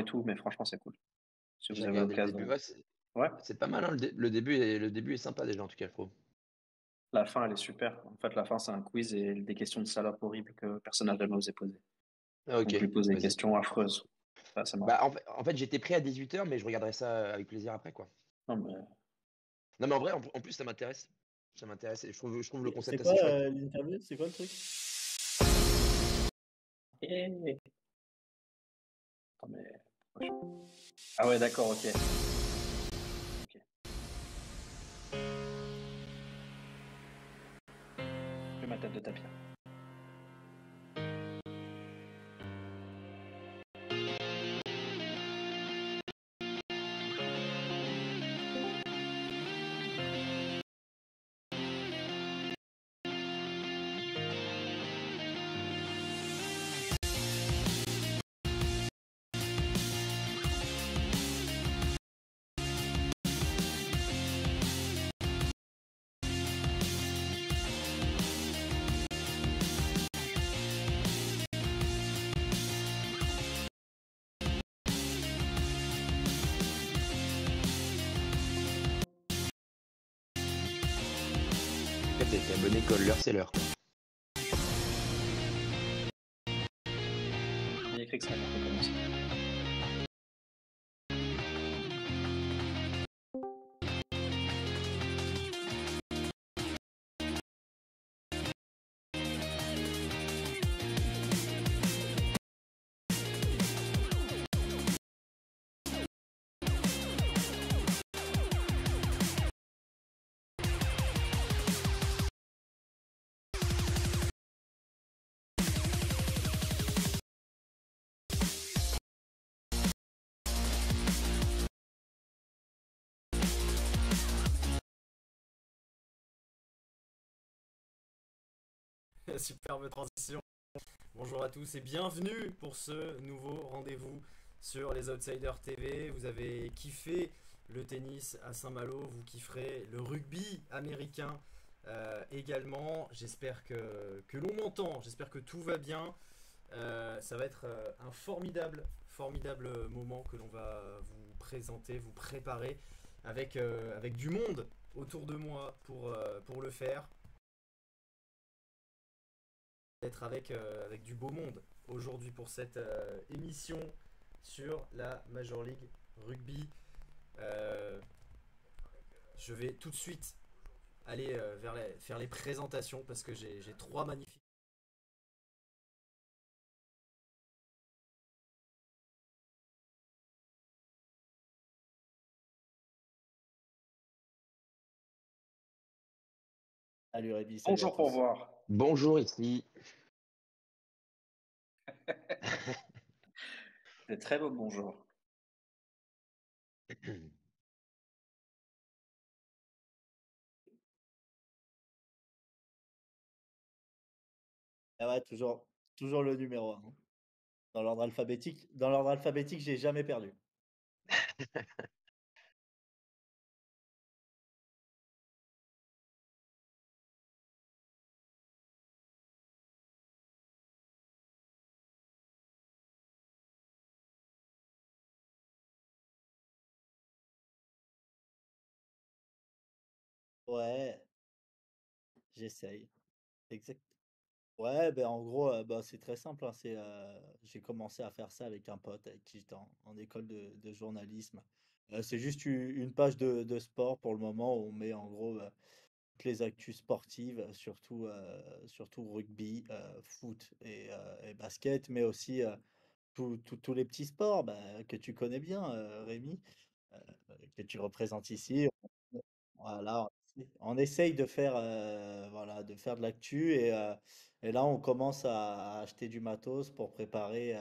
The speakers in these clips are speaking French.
et tout, mais franchement, c'est cool. Si vous J'ai avez regardé le début. l'occasion. Ouais, Ouais, c'est pas mal, hein, le début est sympa déjà, en tout cas, je trouve. la fin, elle est super. En fait, la fin, c'est un quiz et des questions de salopes horribles que personne n'a jamais osé poser. Ah, ok, Donc, je lui pose des vas-y. questions affreuses. C'est marrant. Bah, en fait, j'étais prêt à 18h, mais je regarderai ça avec plaisir après, quoi. Non, mais... Non, mais en vrai, en plus, ça m'intéresse. Ça m'intéresse et je trouve le C'est concept quoi assez chouette. l'interview? C'est quoi le truc? Eh, attends, mais... Ah ouais, d'accord, ok. Ok. Fais ma tête de tapis. En tout cas, t'es à bonne école, l'heure, c'est l'heure, quoi. Il y a écrit que ça allait commencer. Superbe transition. Bonjour à tous et bienvenue pour ce nouveau rendez-vous sur les Outsiders TV. Vous avez kiffé le tennis à Saint-Malo, vous kifferez le rugby américain également. J'espère que l'on m'entend, j'espère que tout va bien. Ça va être un formidable moment que l'on va vous présenter, vous préparer avec du monde autour de moi pour le faire. D'être avec du beau monde aujourd'hui pour cette émission sur la Major League Rugby. Je vais tout de suite aller faire les présentations parce que j'ai trois magnifiques. Salut Rémi, salut à Bonjour pour tous. voir. Bonjour, ici. Des très beaux bonjours. Ah ouais, toujours le numéro 1. Dans l'ordre alphabétique. Dans l'ordre alphabétique, j'ai jamais perdu. Ouais, j'essaye. Exact. Ouais, ben en gros, bah, c'est très simple, hein, j'ai commencé à faire ça avec un pote avec qui j'étais en école de journalisme. C'est juste une page de sport pour le moment où on met en gros, toutes les actus sportives, surtout rugby, foot et basket, mais aussi, tous les petits sports, bah, que tu connais bien, Rémi, heu, que tu représentes ici. Voilà, on essaye de faire, voilà, de faire de l'actu et là, on commence à acheter du matos pour préparer,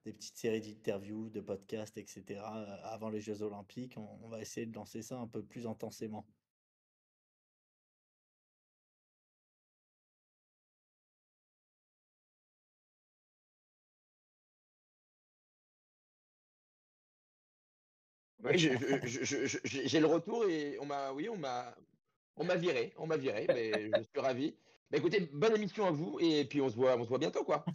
des petites séries d'interviews, de podcasts et cetera, avant les jeux olympiques. On va essayer de lancer ça un peu plus intensément. Oui, j'ai le retour et on m'a viré, mais je suis ravi. Bah, écoutez, bonne émission à vous et puis on se voit bientôt, quoi.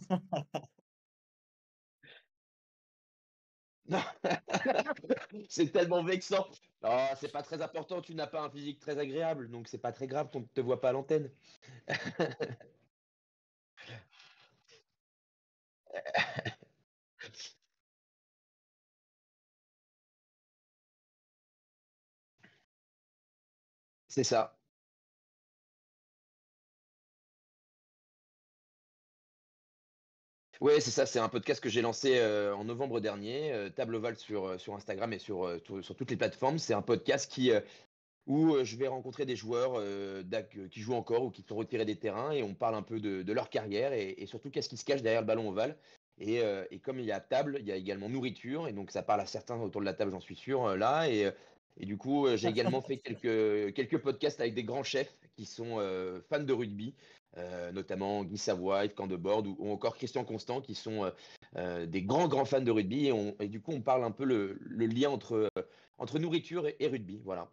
Non, c'est tellement vexant. Oh, c'est pas très important, tu n'as pas un physique très agréable, donc c'est pas très grave qu'on ne te voit pas à l'antenne. C'est ça. Ouais, c'est ça, c'est un podcast que j'ai lancé en novembre dernier, Table Ovale sur Instagram et sur toutes les plateformes. C'est un podcast où je vais rencontrer des joueurs qui jouent encore ou qui sont retirés des terrains et on parle un peu de leur carrière et surtout qu'est-ce qui se cache derrière le ballon ovale. Et comme il y a table, il y a également nourriture et donc ça parle à certains autour de la table, j'en suis sûr, là. Et du coup, j'ai également fait quelques podcasts avec des grands chefs qui sont fans de rugby, notamment Guy Savoie, Yves Candebord ou encore Christian Constant qui sont des grands fans de rugby et du coup, on parle un peu le lien entre nourriture et rugby. Voilà.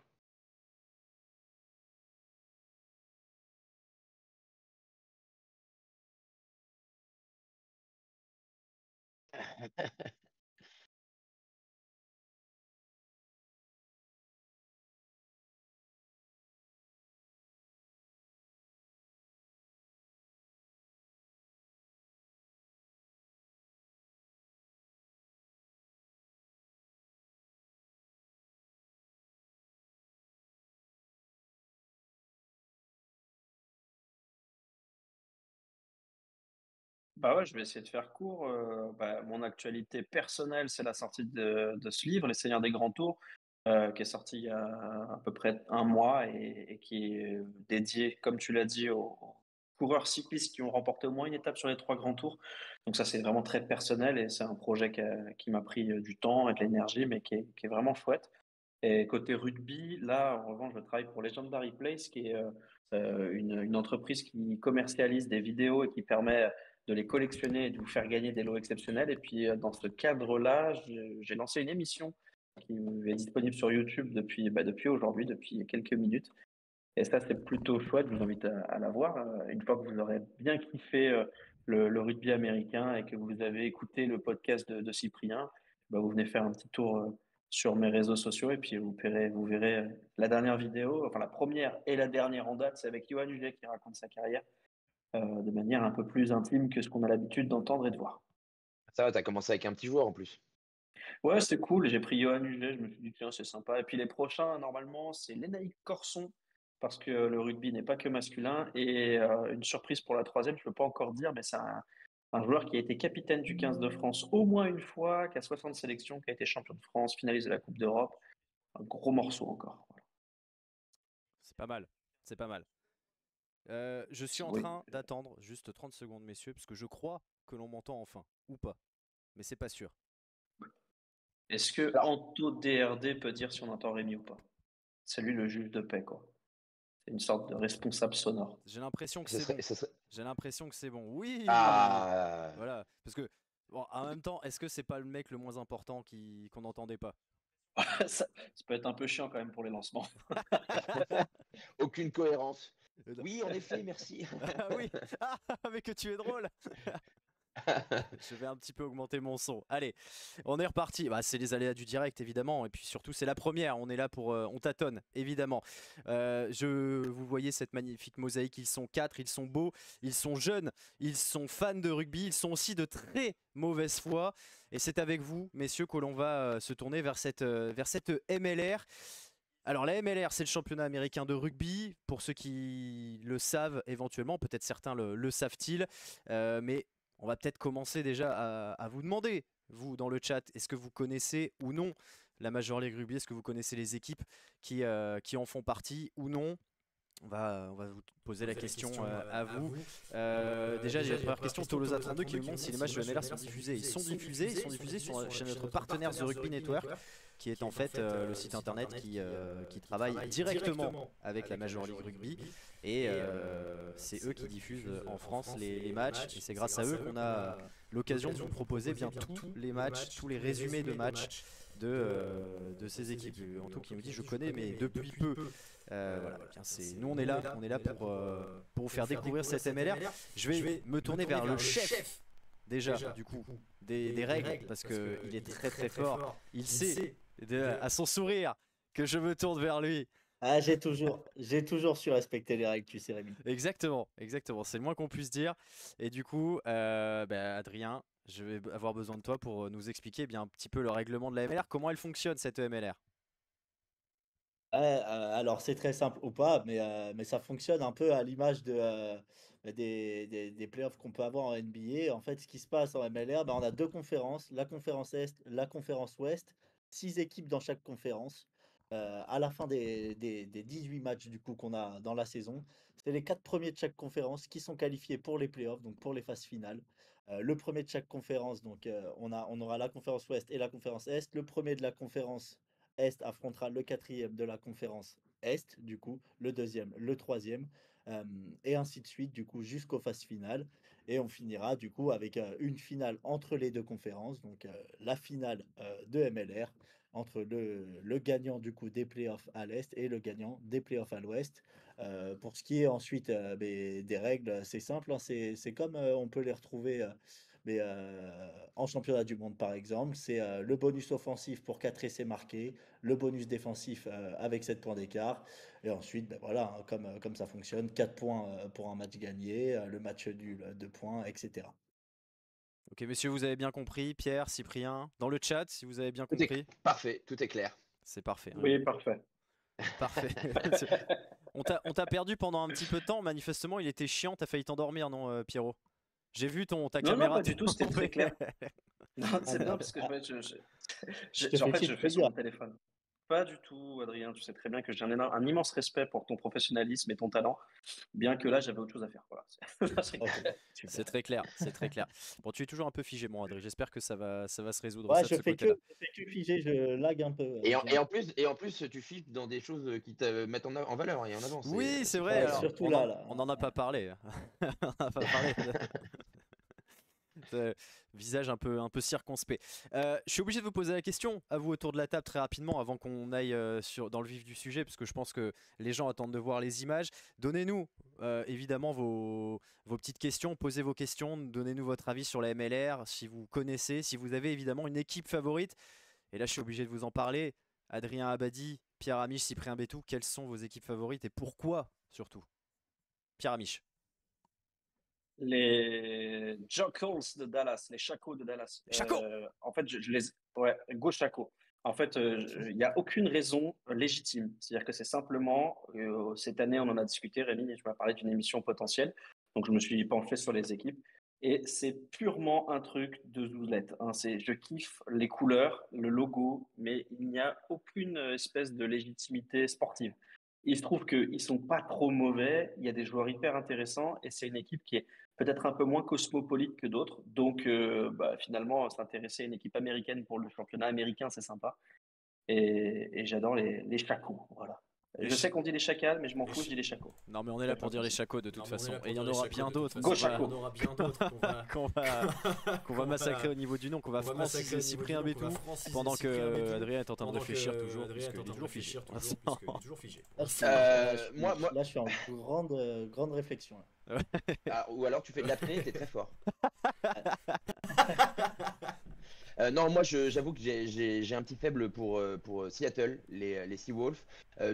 Bah ouais, je vais essayer de faire court. Mon actualité personnelle, c'est la sortie de ce livre, Les Seigneurs des Grands Tours, qui est sorti il y a à peu près un mois et qui est dédié, comme tu l'as dit, aux coureurs cyclistes qui ont remporté au moins une étape sur les 3 grands tours. Donc ça, c'est vraiment très personnel et c'est un projet qui m'a pris du temps et de l'énergie, mais qui est vraiment chouette. Et côté rugby, là, en revanche, je travaille pour Legendary Place, qui est une entreprise qui commercialise des vidéos et qui permet de les collectionner et de vous faire gagner des lots exceptionnels. Et puis, dans ce cadre-là, j'ai lancé une émission qui est disponible sur YouTube depuis aujourd'hui, depuis quelques minutes. Et ça, c'est plutôt chouette. Je vous invite à la voir. Une fois que vous aurez bien kiffé le rugby américain et que vous avez écouté le podcast de Cyprien, bah, vous venez faire un petit tour sur mes réseaux sociaux et puis vous verrez la dernière vidéo, enfin la première et la dernière en date, c'est avec Johan Huget qui raconte sa carrière de manière un peu plus intime que ce qu'on a l'habitude d'entendre et de voir. Ça va, t'as commencé avec un petit joueur en plus. Ouais, c'est cool. J'ai pris Johan Huget, je me suis dit, tiens, c'est sympa. Et puis les prochains, normalement, c'est Lénaïque Corson, parce que le rugby n'est pas que masculin. Et une surprise pour la troisième, je ne peux pas encore dire, mais c'est un joueur qui a été capitaine du 15 de France au moins une fois, qui a 60 sélections, qui a été champion de France, finaliste de la Coupe d'Europe. Un gros morceau encore. Voilà. C'est pas mal. C'est pas mal. Je suis en Oui. train d'attendre juste 30 secondes, messieurs, parce que je crois que l'on m'entend enfin. Ou pas. Mais c'est pas sûr. Est-ce que Alors, Anto DRD peut dire si on entend Rémi ou pas? C'est lui le juge de paix, quoi. C'est une sorte de responsable sonore. J'ai l'impression que ce c'est bon. serait, ce serait- J'ai l'impression que c'est bon. Oui. Ah, Voilà. Parce que, bon, en même temps, est-ce que c'est pas le mec le moins important qu'on n'entendait pas? Ça peut être un peu chiant quand même pour les lancements. aucune cohérence. Non. Oui, en effet, merci. Ah oui. Ah, mais que tu es drôle. Je vais un petit peu augmenter mon son. Allez, on est reparti. Bah, c'est les aléas du direct, évidemment. Et puis surtout, c'est la première. On est là pour. On tâtonne, évidemment. Vous voyez cette magnifique mosaïque. Ils sont 4, ils sont beaux, ils sont jeunes, ils sont fans de rugby, ils sont aussi de très mauvaise foi. Et c'est avec vous, messieurs, que l'on va se tourner vers cette MLR. Alors la MLR, c'est le championnat américain de rugby. Pour ceux qui le savent éventuellement, peut-être certains le savent-ils. Mais on va peut-être commencer déjà à vous demander, vous dans le chat, est-ce que vous connaissez ou non la Major League Rugby? Est-ce que vous connaissez les équipes qui en font partie ou non? On va vous poser la question à vous. Déjà, j'ai la première question, Tolosa32 qui nous demande si les matchs de MLR sont diffusés. Ils sont diffusés chez notre partenaire The Rugby Network, qui est en fait le site internet qui travaille directement avec la Major League Rugby. Et c'est eux qui diffusent en France les matchs. Et c'est grâce à eux qu'on a l'occasion de vous proposer bien tous les matchs, tous les résumés de matchs de ces équipes. Anto qui nous dit je connais mais depuis peu. Voilà, bien, nous on est là pour vous faire découvrir cette MLR. Je vais me tourner vers le chef déjà, du coup, des règles, parce qu'il est très très fort. Il sait, à son sourire, que je me tourne vers lui. Ah, j'ai toujours su respecter les règles, tu sais, Rémi. Exactement, c'est le moins qu'on puisse dire. Et du coup, Adrien, je vais avoir besoin de toi pour nous expliquer bien un petit peu le règlement de la MLR. Comment elle fonctionne cette MLR? Ouais, alors c'est très simple ou pas, mais ça fonctionne un peu à l'image des playoffs qu'on peut avoir en NBA. En fait, ce qui se passe en MLR, on a deux conférences, la conférence Est, la conférence Ouest, 6 équipes dans chaque conférence. À la fin des 18 matchs du coup qu'on a dans la saison, c'est les 4 premiers de chaque conférence qui sont qualifiés pour les playoffs, donc pour les phases finales. Le premier de chaque conférence, donc on aura la conférence Ouest et la conférence Est. Le premier de la conférence Est affrontera le 4e de la conférence Est, du coup, le 2e, le 3e, et ainsi de suite, du coup, jusqu'aux phases finales. Et on finira, du coup, avec une finale entre les deux conférences, donc la finale de MLR, entre le gagnant, du coup, des playoffs à l'Est et le gagnant des playoffs à l'Ouest. Pour ce qui est ensuite des règles, c'est simple, hein, c'est comme on peut les retrouver en championnat du monde, par exemple, c'est le bonus offensif pour 4 essais marqués, le bonus défensif avec 7 points d'écart. Et ensuite, voilà, hein, comme ça fonctionne, 4 points pour un match gagné, le match nul, 2 points, etc. Ok, messieurs, vous avez bien compris. Pierre, Cyprien, dans le chat, si vous avez bien Tout est compris, parfait, tout est clair. c'est parfait. Hein. Oui, parfait. Parfait. On t'a perdu pendant un petit peu de temps. Manifestement, il était chiant. T'as failli t'endormir, non, Pierrot? J'ai vu ta Non, caméra pas du tout, c'était très tomber. clair. Non, c'est bien Ah, parce que je te en fais fait, chier je de fais sur plaisir. mon téléphone. Pas du tout, Adrien. Tu sais très bien que j'ai un immense respect pour ton professionnalisme et ton talent, bien que là, j'avais autre chose à faire. Voilà. Ok, C'est super. très clair, c'est très clair. Bon, tu es toujours un peu figé, mon Adrien. J'espère que ça va se résoudre Ouais, ça de ce côté-là. je fais que figer, je lag un peu. Et en plus, tu files dans des choses qui te mettent en valeur et en avant. Oui, c'est vrai. cool. Ouais, Alors, surtout là, on n'en a pas parlé. On n'en a pas parlé. Visage un peu circonspect. Je suis obligé de vous poser la question à vous autour de la table très rapidement avant qu'on aille dans le vif du sujet, parce que je pense que les gens attendent de voir les images. Donnez-nous évidemment vos petites questions, posez vos questions, donnez-nous votre avis sur la MLR, si vous connaissez, si vous avez évidemment une équipe favorite. Et là, je suis obligé de vous en parler. Adrien Abadi, Pierre Amiche, Cyprien Bétou, quelles sont vos équipes favorites et pourquoi surtout? Pierre Amiche. Les Jackals de Dallas, les Chacos de Dallas. Chaco. En fait, je les. Ouais, Go Chaco. En fait, il n'y a aucune raison légitime. C'est-à-dire que c'est simplement, cette année, on en a discuté, Rémi, et tu m'as parlé d'une émission potentielle. Donc, je me suis penché sur les équipes. Et c'est purement un truc de zouzlette. Hein. Je kiffe les couleurs, le logo, mais il n'y a aucune espèce de légitimité sportive. Il se trouve qu'ils ne sont pas trop mauvais, il y a des joueurs hyper intéressants et c'est une équipe qui est peut-être un peu moins cosmopolite que d'autres. Donc, finalement, s'intéresser à une équipe américaine pour le championnat américain, c'est sympa. Et j'adore les chacos. Voilà. Je sais qu'on dit les chacals, mais je m'en fous, je dis les chacos. Non, mais on est là pour dire les chacos de toute façon. Et il y en aura bien d'autres. Go Chaco. Il y en aura bien d'autres qu'on va massacrer au niveau du nom, qu'on va franciser Cyprien Bétou pendant que Adrien est en train de réfléchir toujours, puisqu'il est toujours figé. Là, je suis en grande réflexion. Là. Ou alors tu fais de l'apnée et t'es très fort. Non, moi j'avoue que j'ai un petit faible pour Seattle, les Seawolves.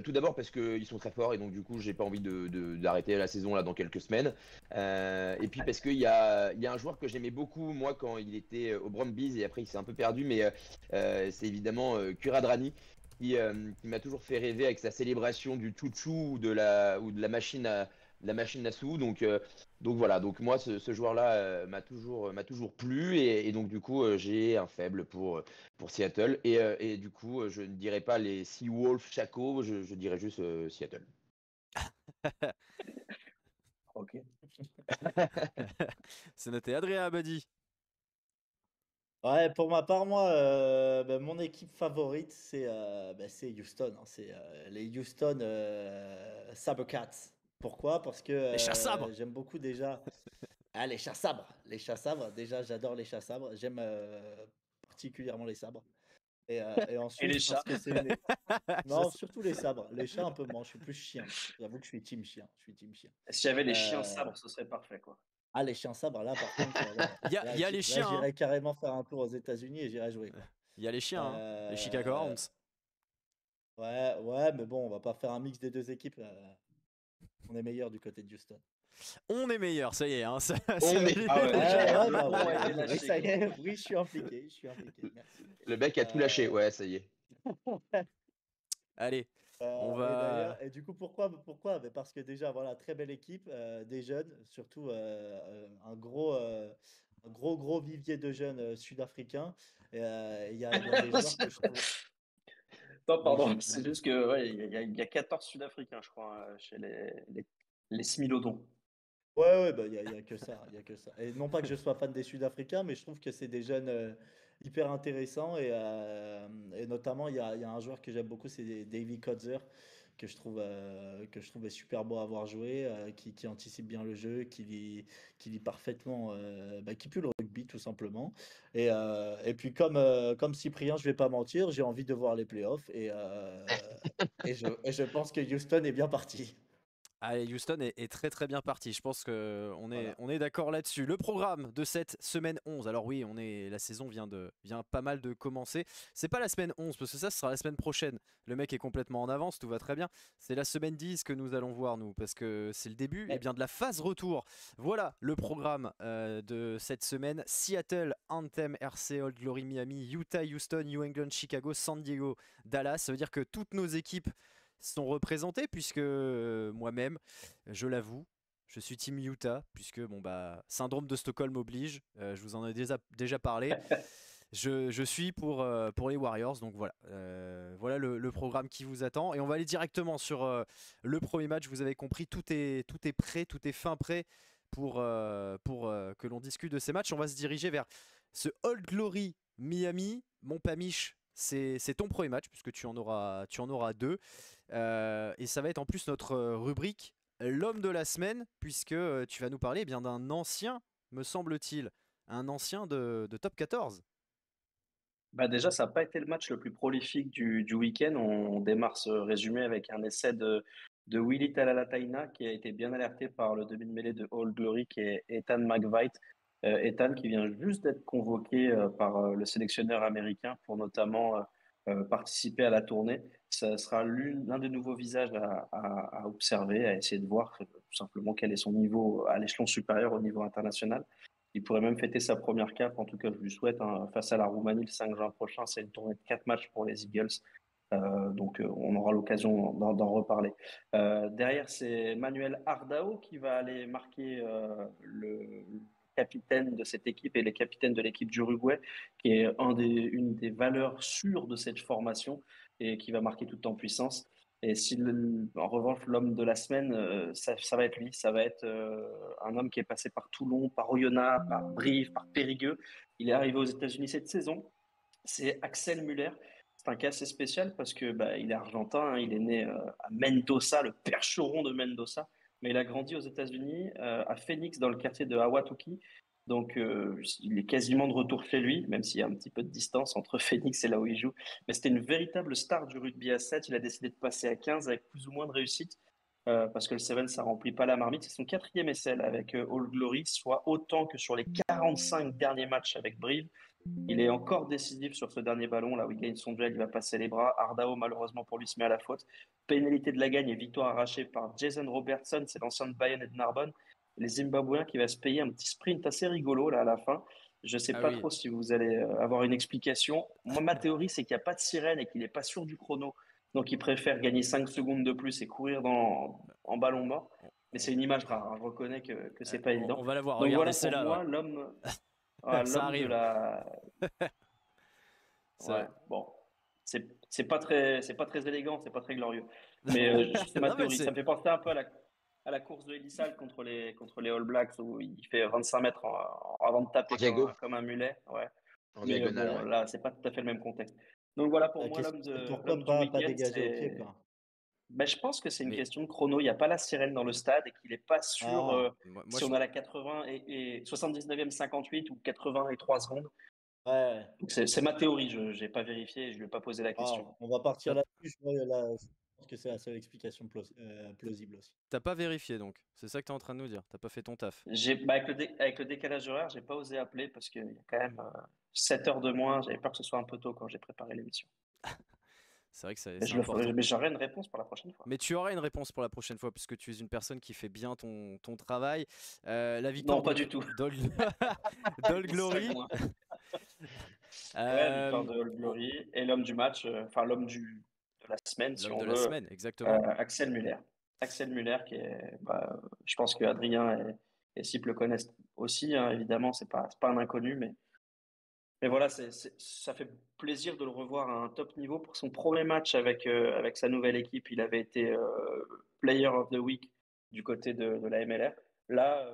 Tout d'abord parce qu'ils sont très forts et donc du coup j'ai pas envie d'arrêter la saison là dans quelques semaines. Et puis parce qu'il y a un joueur que j'aimais beaucoup moi quand il était au Brumbies et après il s'est un peu perdu, mais c'est évidemment Kuradrani qui m'a toujours fait rêver avec sa célébration du chouchou ou de la machine à sous. Donc voilà, donc moi ce joueur-là m'a toujours plu et donc du coup j'ai un faible pour Seattle et du coup je ne dirais pas les Seawolves Chaco, je dirais juste Seattle. Ok. C'est noté. Adrien Abadi. Ouais, pour ma part, moi, mon équipe favorite, c'est Houston. Hein. C'est les Houston Sabercats. Pourquoi? Parce que Les chats-sabres. j'aime beaucoup déjà. Ah, les chats-sabres. Les chats-sabres, déjà, j'adore les chats-sabres. J'aime particulièrement les sabres. Et ensuite, les chats. parce que c'est non, surtout les sabres. Les chats, un peu moins. Je suis plus chien. J'avoue que je suis team chien. Je suis team chien. S'il y avait les chiens Euh, sabres, ce serait parfait, quoi. Ah, les chiens sabres, là, par contre, Il y a les là, chiens, hein. j'irais carrément faire un tour aux États-Unis et j'irais jouer, quoi. Il y a les chiens, hein. Les Chicago Euh, Hounds. ouais, ouais, mais bon, on va pas faire un mix des deux équipes. On est meilleur du côté de Houston. On est meilleur, ça y est, hein. Ça On est- valide Ah ouais, déjà. Ouais, le bah pont a été oui, lâché, ça y quoi. est, oui, je suis impliqué, merci. Le mec a tout lâché. Euh, Ouais, ça y est. Allez, on et d'ailleurs, va. et du coup, pourquoi? Mais parce que déjà, voilà, très belle équipe, des jeunes, surtout un gros vivier de jeunes sud-africains. Il y a des joueurs que je trouve. Non, Oui, pardon, c'est juste que ouais, il y a 14 Sud-Africains, je crois, chez les Smilodons. ouais, bah, il y a que ça, il y a que ça. Et non pas que je sois fan des Sud-Africains, mais je trouve que c'est des jeunes hyper intéressants. Et notamment, il y a un joueur que j'aime beaucoup, c'est Davy Kodzer, que je trouve super beau à avoir joué, qui anticipe bien le jeu, qui lit parfaitement, qui pue le rugby tout simplement. Et puis comme Cyprien, je vais pas mentir, j'ai envie de voir les playoffs et je pense que Houston est bien parti. Allez, Houston est très très bien parti. Je pense qu'on Voilà. on est d'accord là-dessus. Le programme de cette semaine 11. Alors oui, la saison vient pas mal de commencer. C'est pas la semaine 11 parce que ça ce sera la semaine prochaine. Le mec est complètement en avance, tout va très bien. C'est la semaine 10 que nous allons voir nous parce que c'est le début Ouais. bien de la phase retour. Voilà le programme de cette semaine. Seattle, Anthem, RC, Old Glory, Miami, Utah, Houston, New England, Chicago, San Diego, Dallas. Ça veut dire que toutes nos équipes sont représentés puisque moi-même, je l'avoue, je suis Team Utah puisque bon bah syndrome de Stockholm oblige. Je vous en ai déjà parlé. Je suis pour les Warriors, donc voilà, voilà le programme qui vous attend et on va aller directement sur le premier match. Vous avez compris, tout est prêt, tout est fin prêt pour que l'on discute de ces matchs. On va se diriger vers ce Old Glory Miami. Mon Pamiche, c'est ton premier match puisque tu en auras deux. Et ça va être en plus notre rubrique l'homme de la semaine, puisque tu vas nous parler bien d'un ancien, me semble-t-il, un ancien de top 14. Bah déjà, ça n'a pas été le match le plus prolifique du week-end. On démarre ce résumé avec un essai de Willy Talalataina qui a été bien alerté par le demi-de-mêlée de Old Glory qui est Ethan McVite. Ethan qui vient juste d'être convoqué par le sélectionneur américain pour notamment participer à la tournée. Ça sera l'un des nouveaux visages à observer, à essayer de voir tout simplement quel est son niveau à l'échelon supérieur au niveau international. Il pourrait même fêter sa première cape, en tout cas je lui souhaite, hein, face à la Roumanie le 5 juin prochain. C'est une tournée de 4 matchs pour les Eagles. Donc on aura l'occasion d'en reparler. Derrière, c'est Manuel Ardao qui va aller marquer le capitaine de cette équipe et le capitaine de l'équipe d'Uruguay, qui est une des valeurs sûres de cette formation et qui va marquer tout en puissance. Et si en revanche, l'homme de la semaine, ça va être lui. Ça va être un homme qui est passé par Toulon, par Oyonnax, par Brive, par Périgueux. Il est arrivé aux États-Unis cette saison. C'est Axel Muller. C'est un cas assez spécial parce que il est argentin, hein, il est né à Mendoza, le percheron de Mendoza, mais il a grandi aux États-Unis, à Phoenix, dans le quartier de Ahwatukee. Donc, il est quasiment de retour chez lui, même s'il y a un petit peu de distance entre Phoenix et là où il joue. Mais c'était une véritable star du rugby à 7. Il a décidé de passer à 15 avec plus ou moins de réussite parce que le 7, ça remplit pas la marmite. C'est son quatrième essai là, avec All Glory, soit autant que sur les 45 derniers matchs avec Brive. Il est encore décisif sur ce dernier ballon, là où il gagne son duel, il va passer les bras. Ardao, malheureusement pour lui, se met à la faute. Pénalité de la gagne et victoire arrachée par Jason Robertson, c'est l'ancien de Bayonne et de Narbonne. Les Zimbabwéens qui va se payer un petit sprint assez rigolo là à la fin. Je ne sais Ah pas oui. trop si vous allez avoir une explication. Moi, ma théorie, c'est qu'il n'y a pas de sirène et qu'il n'est pas sûr du chrono. Donc, il préfère gagner 5 secondes de plus et courir en ballon mort. Mais c'est une image rare, hein. Je reconnais que c'est pas évident. On va la voir, Donc regardez, voilà c'est pour là, ouais. moi l'homme Ça l'homme de arrive. la. Ça- Ouais, bon. C'est c'est pas très élégant, c'est pas très glorieux. Mais c'est ma Non, mais théorie. Ça me fait penser un peu à la course de Elisal contre les All Blacks où il fait 25 mètres avant de taper En diago, comme un mulet. Ouais. en Mais diagonale, bon, ouais. là, c'est pas tout à fait le même contexte. Donc voilà pour La moi question, c'est pourquoi l'homme du pas week-end, dégager au pied, c'est. quoi. Ben, je pense que c'est une Mais question de chrono. Il n'y a pas la sirène dans le stade et qu'il n'est pas sûr Ah, moi, si on a la 80 et 79e 58 ou 83 secondes. ouais. Donc c'est ma théorie, je n'ai pas vérifié, je ne lui ai pas posé la Ah, question. on va partir ça- là-dessus. Je vois, là, que c'est la seule explication plausible aussi. T'as pas vérifié donc, c'est ça que tu es en train de nous dire, t'as pas fait ton taf. Avec le décalage horaire, j'ai pas osé appeler parce qu'il y a quand même 7 heures de moins. J'avais peur que ce soit un peu tôt quand j'ai préparé l'émission. C'est vrai que c'est Mais je le ferai, important. mais j'aurai une réponse pour la prochaine fois. Mais tu auras une réponse pour la prochaine fois, puisque tu es une personne qui fait bien ton travail. La Non, victoire pas du tout. d'Old Ça, Glory. moi. Ouais, victoire de Old Glory et l'homme du match, enfin l'homme de la semaine, si L'homme on de la veut, semaine, exactement. Axel Muller. Axel Muller, qui est, je pense que Adrien et Sip le connaissent aussi, hein, évidemment, c'est pas un inconnu, mais voilà, ça fait plaisir de le revoir à un top niveau pour son premier match avec sa nouvelle équipe. Il avait été Player of the Week du côté de la MLR. Là,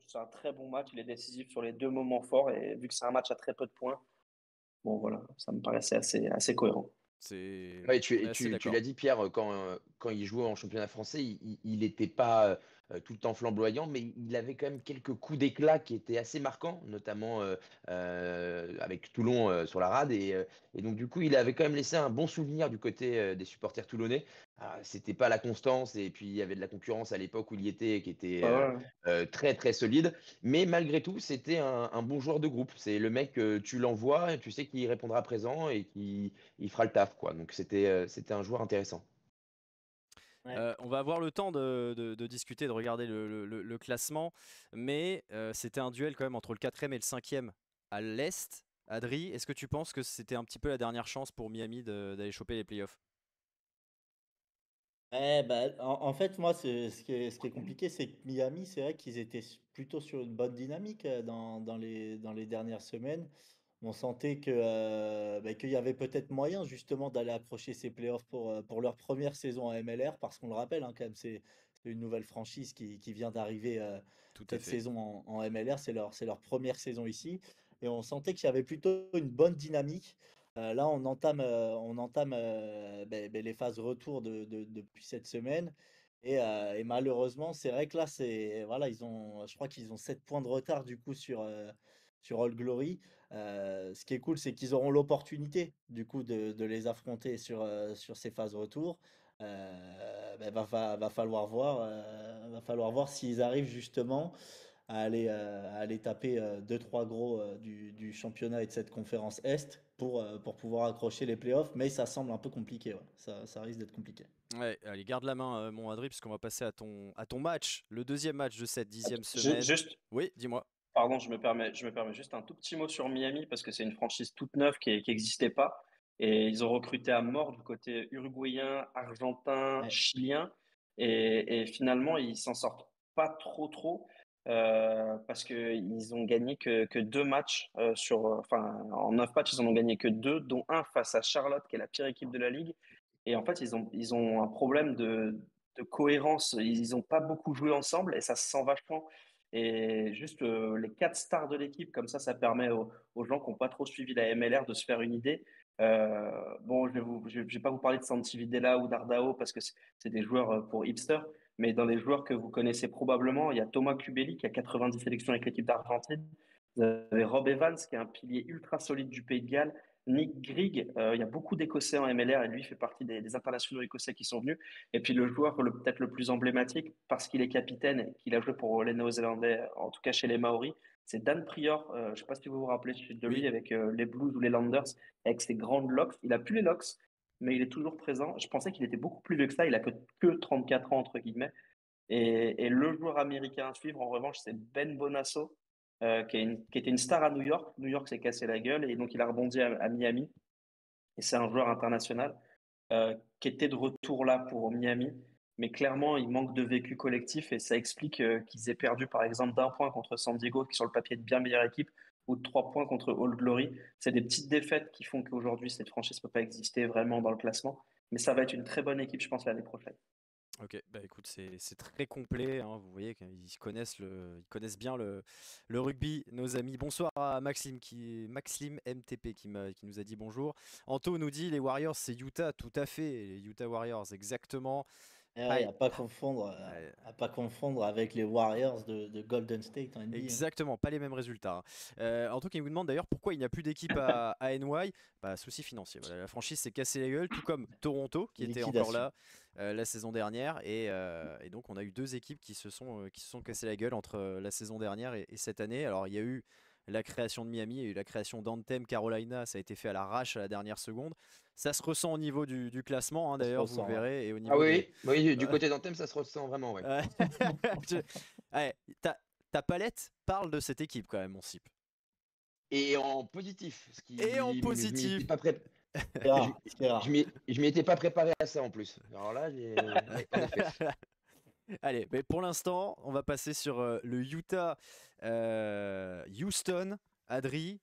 c'est un très bon match. Il est décisif sur les deux moments forts et vu que c'est un match à très peu de points, bon voilà, ça me paraissait assez cohérent. Ouais, assez tu d'accord. l'as dit, Pierre, quand il jouait en championnat français, il n'était pas tout le temps flamboyant, mais il avait quand même quelques coups d'éclat qui étaient assez marquants, notamment avec Toulon sur la rade. Et donc, du coup, il avait quand même laissé un bon souvenir du côté des supporters toulonnais. C'était pas la constance, et puis il y avait de la concurrence à l'époque où il y était, qui était très, très solide. Mais malgré tout, c'était un bon joueur de groupe. C'est le mec, tu l'envoies, et tu sais qu'il répondra présent et il fera le taf, quoi. Donc c'était un joueur intéressant. Ouais. On va avoir le temps de discuter, de regarder le classement, mais c'était un duel quand même entre le 4e et le 5e à l'Est. Adri, est-ce que tu penses que c'était un petit peu la dernière chance pour Miami d'aller choper les playoffs? Bah, en fait, moi, ce qui est compliqué, c'est que Miami, c'est vrai qu'ils étaient plutôt sur une bonne dynamique dans les dernières semaines. On sentait qu'il y avait peut-être moyen justement d'aller accrocher ces playoffs pour leur première saison en MLR, parce qu'on le rappelle, hein, quand même, c'est une nouvelle franchise qui vient d'arriver Tout à cette fait. saison en MLR, c'est leur première saison ici. Et on sentait qu'il y avait plutôt une bonne dynamique. Là, on entame les phases retour depuis cette semaine. Et malheureusement, c'est vrai que là, voilà, je crois qu'ils ont 7 points de retard du coup sur All Glory. Ce qui est cool, c'est qu'ils auront l'opportunité du coup de les affronter sur ces phases retour. Va falloir voir s'ils arrivent justement à aller taper 2-3 gros du championnat et de cette conférence Est pour pouvoir accrocher les playoffs, mais ça semble un peu compliqué. Ouais. Ça risque d'être compliqué. Ouais, allez, garde la main, mon Adri, puisqu'on va passer à ton match, le deuxième match de cette 10e semaine. Juste, Oui, dis-moi. pardon, je me permets juste un tout petit mot sur Miami parce que c'est une franchise toute neuve qui n'existait pas. Et ils ont recruté à mort du côté uruguayen, argentin, Ouais. chilien. Et finalement, ils s'en sortent pas trop parce qu'ils ont gagné que deux matchs enfin, en 9 matchs, ils en ont gagné que deux, dont un face à Charlotte, qui est la pire équipe de la ligue. Et en fait, ils ont un problème de cohérence. Ils n'ont pas beaucoup joué ensemble et ça se sent vachement. Et juste les 4 stars de l'équipe, comme ça permet aux gens qui n'ont pas trop suivi la MLR de se faire une idée. Bon, je vais pas vous parler de Santi Videla ou d'Ardao parce que c'est des joueurs pour hipster, mais dans les joueurs que vous connaissez probablement, il y a Thomas Cubelli qui a 90 sélections avec l'équipe d'Argentine. Vous avez Rob Evans qui est un pilier ultra solide du Pays de Galles. Nick Grigg, il y a beaucoup d'Écossais en MLR et lui fait partie des internationaux écossais qui sont venus. Et puis le joueur peut-être le plus emblématique, parce qu'il est capitaine et qu'il a joué pour les Néo-Zélandais, en tout cas chez les Maoris, c'est Dan Prior. Je ne sais pas si vous vous rappelez de lui Oui. avec les Blues ou les Landers, avec ses grandes locks. Il a plus les locks, mais il est toujours présent. Je pensais qu'il était beaucoup plus vieux que ça. Il a que 34 ans, entre guillemets. Et le joueur américain à suivre, en revanche, c'est Ben Bonasso, qui était une star à New York. New York s'est cassé la gueule et donc il a rebondi à Miami. Et c'est un joueur international qui était de retour là pour Miami. Mais clairement, il manque de vécu collectif et ça explique qu'ils aient perdu par exemple d'1 point contre San Diego, qui sur le papier est une bien meilleure équipe, ou de 3 points contre All Glory. C'est des petites défaites qui font qu'aujourd'hui, cette franchise ne peut pas exister vraiment dans le classement. Mais ça va être une très bonne équipe, je pense, l'année prochaine. Ok, bah écoute, c'est très complet, hein, vous voyez qu'ils connaissent bien le rugby, nos amis. Bonsoir à Maxime MTP qui nous a dit bonjour. Anto nous dit les Warriors c'est Utah, tout à fait, les Utah Warriors, exactement. Ouais, à pas confondre avec les Warriors de Golden State en NBA. Exactement, pas les mêmes résultats. En tout cas, il vous demande d'ailleurs pourquoi il n'y a plus d'équipe à NY. Bah, souci financier. Voilà, la franchise s'est cassée la gueule, tout comme Toronto qui était encore Liquidation. là la saison dernière. Et donc, on a eu deux équipes qui se sont cassées la gueule entre la saison dernière et cette année. Alors, il y a eu la création de Miami, il y a eu la création d'Anthem Carolina, ça a été fait à l'arrache à la dernière seconde. Ça se ressent au niveau du classement, hein, Ça se d'ailleurs, vous le ressent, ouais. verrez, et au Ah niveau des. oui, oui, du côté d'Anthem, ça se ressent vraiment, ouais. Ouais. Tu- Ouais, ta palette parle de cette équipe quand même, mon Sip. Et en positif, ce Et en qui je m'y positif. étais pas pré- C'est rare, c'est rare. je m'y étais pas préparé à ça en plus. Alors là, ouais, en effet. Allez, mais pour l'instant, on va passer sur le Utah Houston. Adri,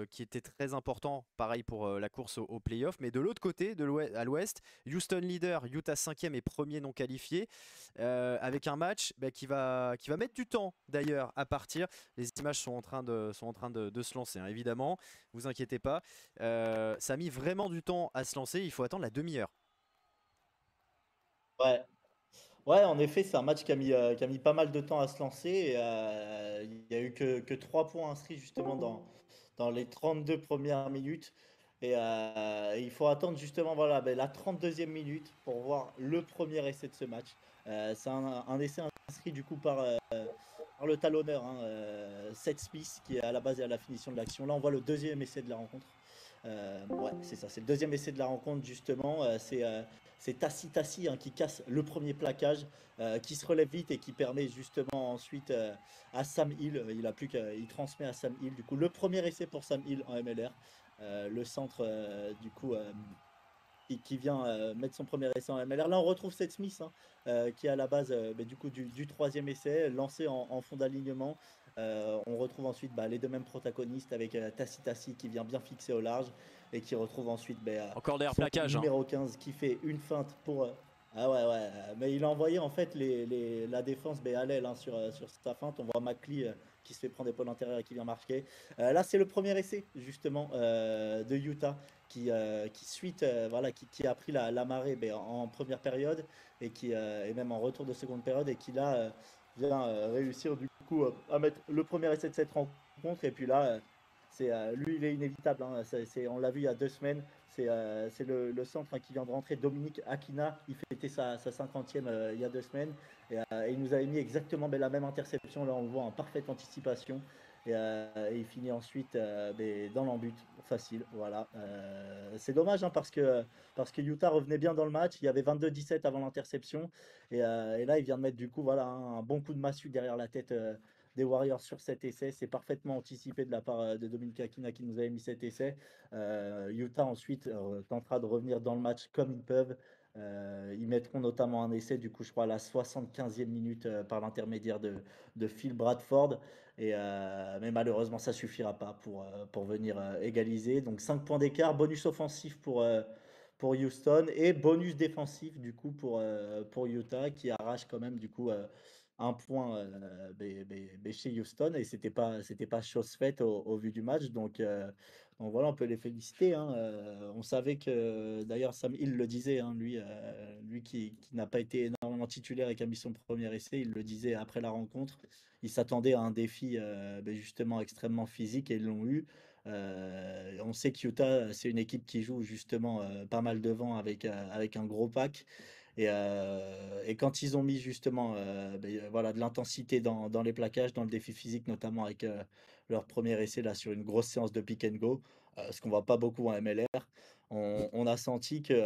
qui était très important, pareil pour la course au playoff. Mais de l'autre côté, à l'ouest, Houston leader, Utah 5e et premier non qualifié, avec un match qui va mettre du temps d'ailleurs à partir. Les images sont en train de se lancer, hein, évidemment, vous inquiétez pas. Ça a mis vraiment du temps à se lancer, il faut attendre la demi-heure. Ouais. Ouais, en effet, c'est un match qui a mis pas mal de temps à se lancer. Il n'y a eu que 3 points inscrits justement dans les 32 premières minutes. Il faut attendre justement voilà, la 32e minute pour voir le premier essai de ce match. C'est un essai inscrit du coup par le talonneur, hein, Seth Smith, qui est à la base et à la finition de l'action. Là, on voit le deuxième essai de la rencontre. Ouais, c'est ça, c'est le deuxième essai de la rencontre justement. C'est Tassi hein, qui casse le premier plaquage, qui se relève vite et qui permet justement ensuite à Sam Hill, il transmet à Sam Hill du coup le premier essai pour Sam Hill en MLR, le centre du coup qui vient mettre son premier essai en MLR. Là on retrouve Seth Smith hein, qui est à la base du coup du troisième essai, lancé en fond d'alignement. On retrouve ensuite les deux mêmes protagonistes avec Tassi qui vient bien fixer au large et qui retrouve ensuite Encore derrière son plaquage. numéro 15 qui fait une feinte pour. Ah ouais, mais il a envoyé en fait la défense à l'aile hein, sur sa feinte. On voit Macli qui se fait prendre épaule intérieure et qui vient marquer. Là, c'est le premier essai justement de Utah qui a pris la marée en première période et même en retour de seconde période et qui là vient réussir du coup à mettre le premier essai de cette rencontre. Et puis là, lui, il est inévitable. Hein. On l'a vu il y a 2 semaines. C'est le centre hein, qui vient de rentrer, Dominique Aquina. Il fêtait sa 50e il y a 2 semaines. Et il nous avait mis exactement la même interception. Là, on le voit en parfaite anticipation. Et il finit ensuite dans l'embut. Facile. Voilà. C'est dommage hein, parce que Utah revenait bien dans le match. Il y avait 22-17 avant l'interception. Et là, il vient de mettre du coup un bon coup de massue derrière la tête des Warriors sur cet essai. C'est parfaitement anticipé de la part de Dominique Aquina qui nous avait mis cet essai. Utah ensuite tentera de revenir dans le match comme ils peuvent. Ils mettront notamment un essai, du coup, je crois, à la 75e minute par l'intermédiaire de Phil Bradford. Mais malheureusement, ça suffira pas pour venir égaliser. Donc 5 points d'écart, bonus offensif pour Houston et bonus défensif du coup pour Utah qui arrache quand même du coup un point chez Houston et c'était pas chose faite au vu du match donc voilà on peut les féliciter hein. On savait que d'ailleurs Sam Hill le disait hein, lui qui n'a pas été énormément titulaire et qui a mis son premier essai il le disait après la rencontre il s'attendait à un défi justement extrêmement physique et ils l'ont eu. On sait que Utah, c'est une équipe qui joue justement pas mal devant avec un gros pack. Et quand ils ont mis justement voilà, de l'intensité dans les plaquages, dans le défi physique, notamment avec leur premier essai là, sur une grosse séance de pick and go, ce qu'on voit pas beaucoup en MLR, on a senti qu'ils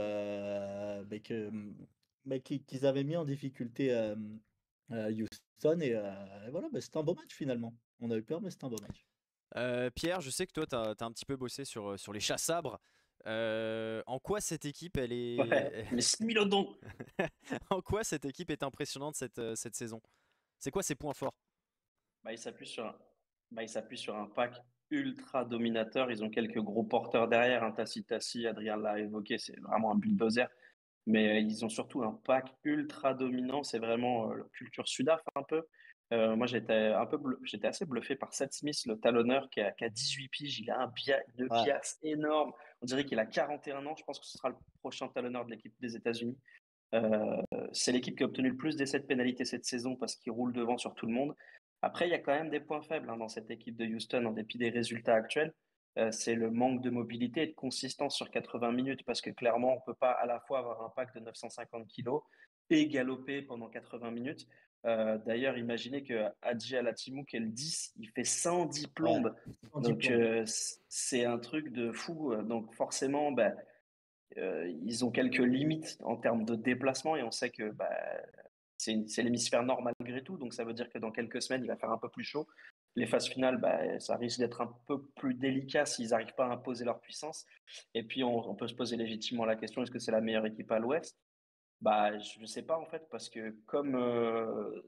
avaient mis en difficulté Houston. Et voilà, c'était un beau match finalement. On a eu peur, mais c'était un beau match. Pierre, je sais que toi, tu as un petit peu bossé sur les chats-sabres. En quoi cette équipe, elle Ouais, est... mais Smilodon. en quoi cette équipe est impressionnante cette saison? C'est quoi ses points forts? Il s'appuie il s'appuie sur un pack ultra dominateur. Ils ont quelques gros porteurs derrière. Un Tassi, Adrien l'a évoqué, c'est vraiment un bulldozer. Mais ils ont surtout un pack ultra dominant. C'est vraiment la culture sudaf un peu. Moi, j'étais assez bluffé par Seth Smith, le talonneur qui a 18 piges. Il a une Ouais, biasse énorme. On dirait qu'il a 41 ans. Je pense que ce sera le prochain talonneur de l'équipe des États-Unis. C'est l'équipe qui a obtenu le plus d'essais de pénalité cette saison parce qu'ils roulent devant sur tout le monde. Après, il y a quand même des points faibles dans cette équipe de Houston en dépit des résultats actuels. C'est le manque de mobilité et de consistance sur 80 minutes parce que clairement, on ne peut pas à la fois avoir un pack de 950 kilos et galoper pendant 80 minutes. D'ailleurs, imaginez que Hadji Alatimu, qui est le 10, il fait 110 plombes. Ouais, Donc, c'est un truc de fou. Donc, forcément, ils ont quelques limites en termes de déplacement et on sait que c'est l'hémisphère nord malgré tout. Donc, ça veut dire que dans quelques semaines, il va faire un peu plus chaud. Les phases finales, ça risque d'être un peu plus délicat s'ils n'arrivent pas à imposer leur puissance. Et puis, on peut se poser légitimement la question, est-ce que c'est la meilleure équipe à l'Ouest? Je ne sais pas en fait, parce que comme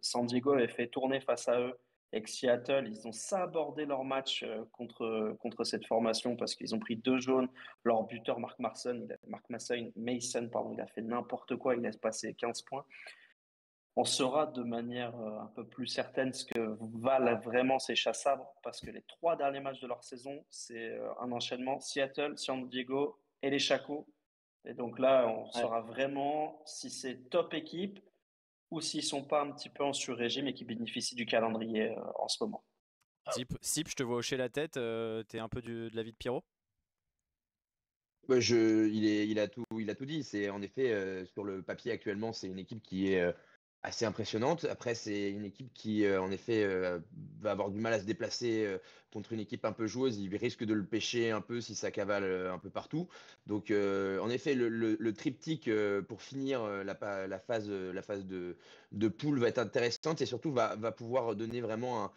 San Diego avait fait tourner face à eux et que Seattle, ils ont sabordé leur match contre cette formation parce qu'ils ont pris 2 jaunes. Leur buteur, Mason, pardon, il a fait n'importe quoi, il laisse passer 15 points. On saura de manière un peu plus certaine ce que valent vraiment ces chats-sabres parce que les 3 derniers matchs de leur saison, c'est un enchaînement Seattle, San Diego et les Chacos. Et donc là, on saura vraiment si c'est top équipe ou s'ils sont pas un petit peu en sur-régime et qui bénéficient du calendrier en ce moment. Sip, je te vois hocher la tête. T'es un peu de l'avis de Pierrot? Il a tout dit. C'est en effet sur le papier actuellement, c'est une équipe qui est assez impressionnante. Après, c'est une équipe qui, en effet, va avoir du mal à se déplacer contre une équipe un peu joueuse. Il risque de le pêcher un peu si ça cavale un peu partout. Donc, en effet, le triptyque pour finir la phase de poule va être intéressante et surtout va pouvoir donner vraiment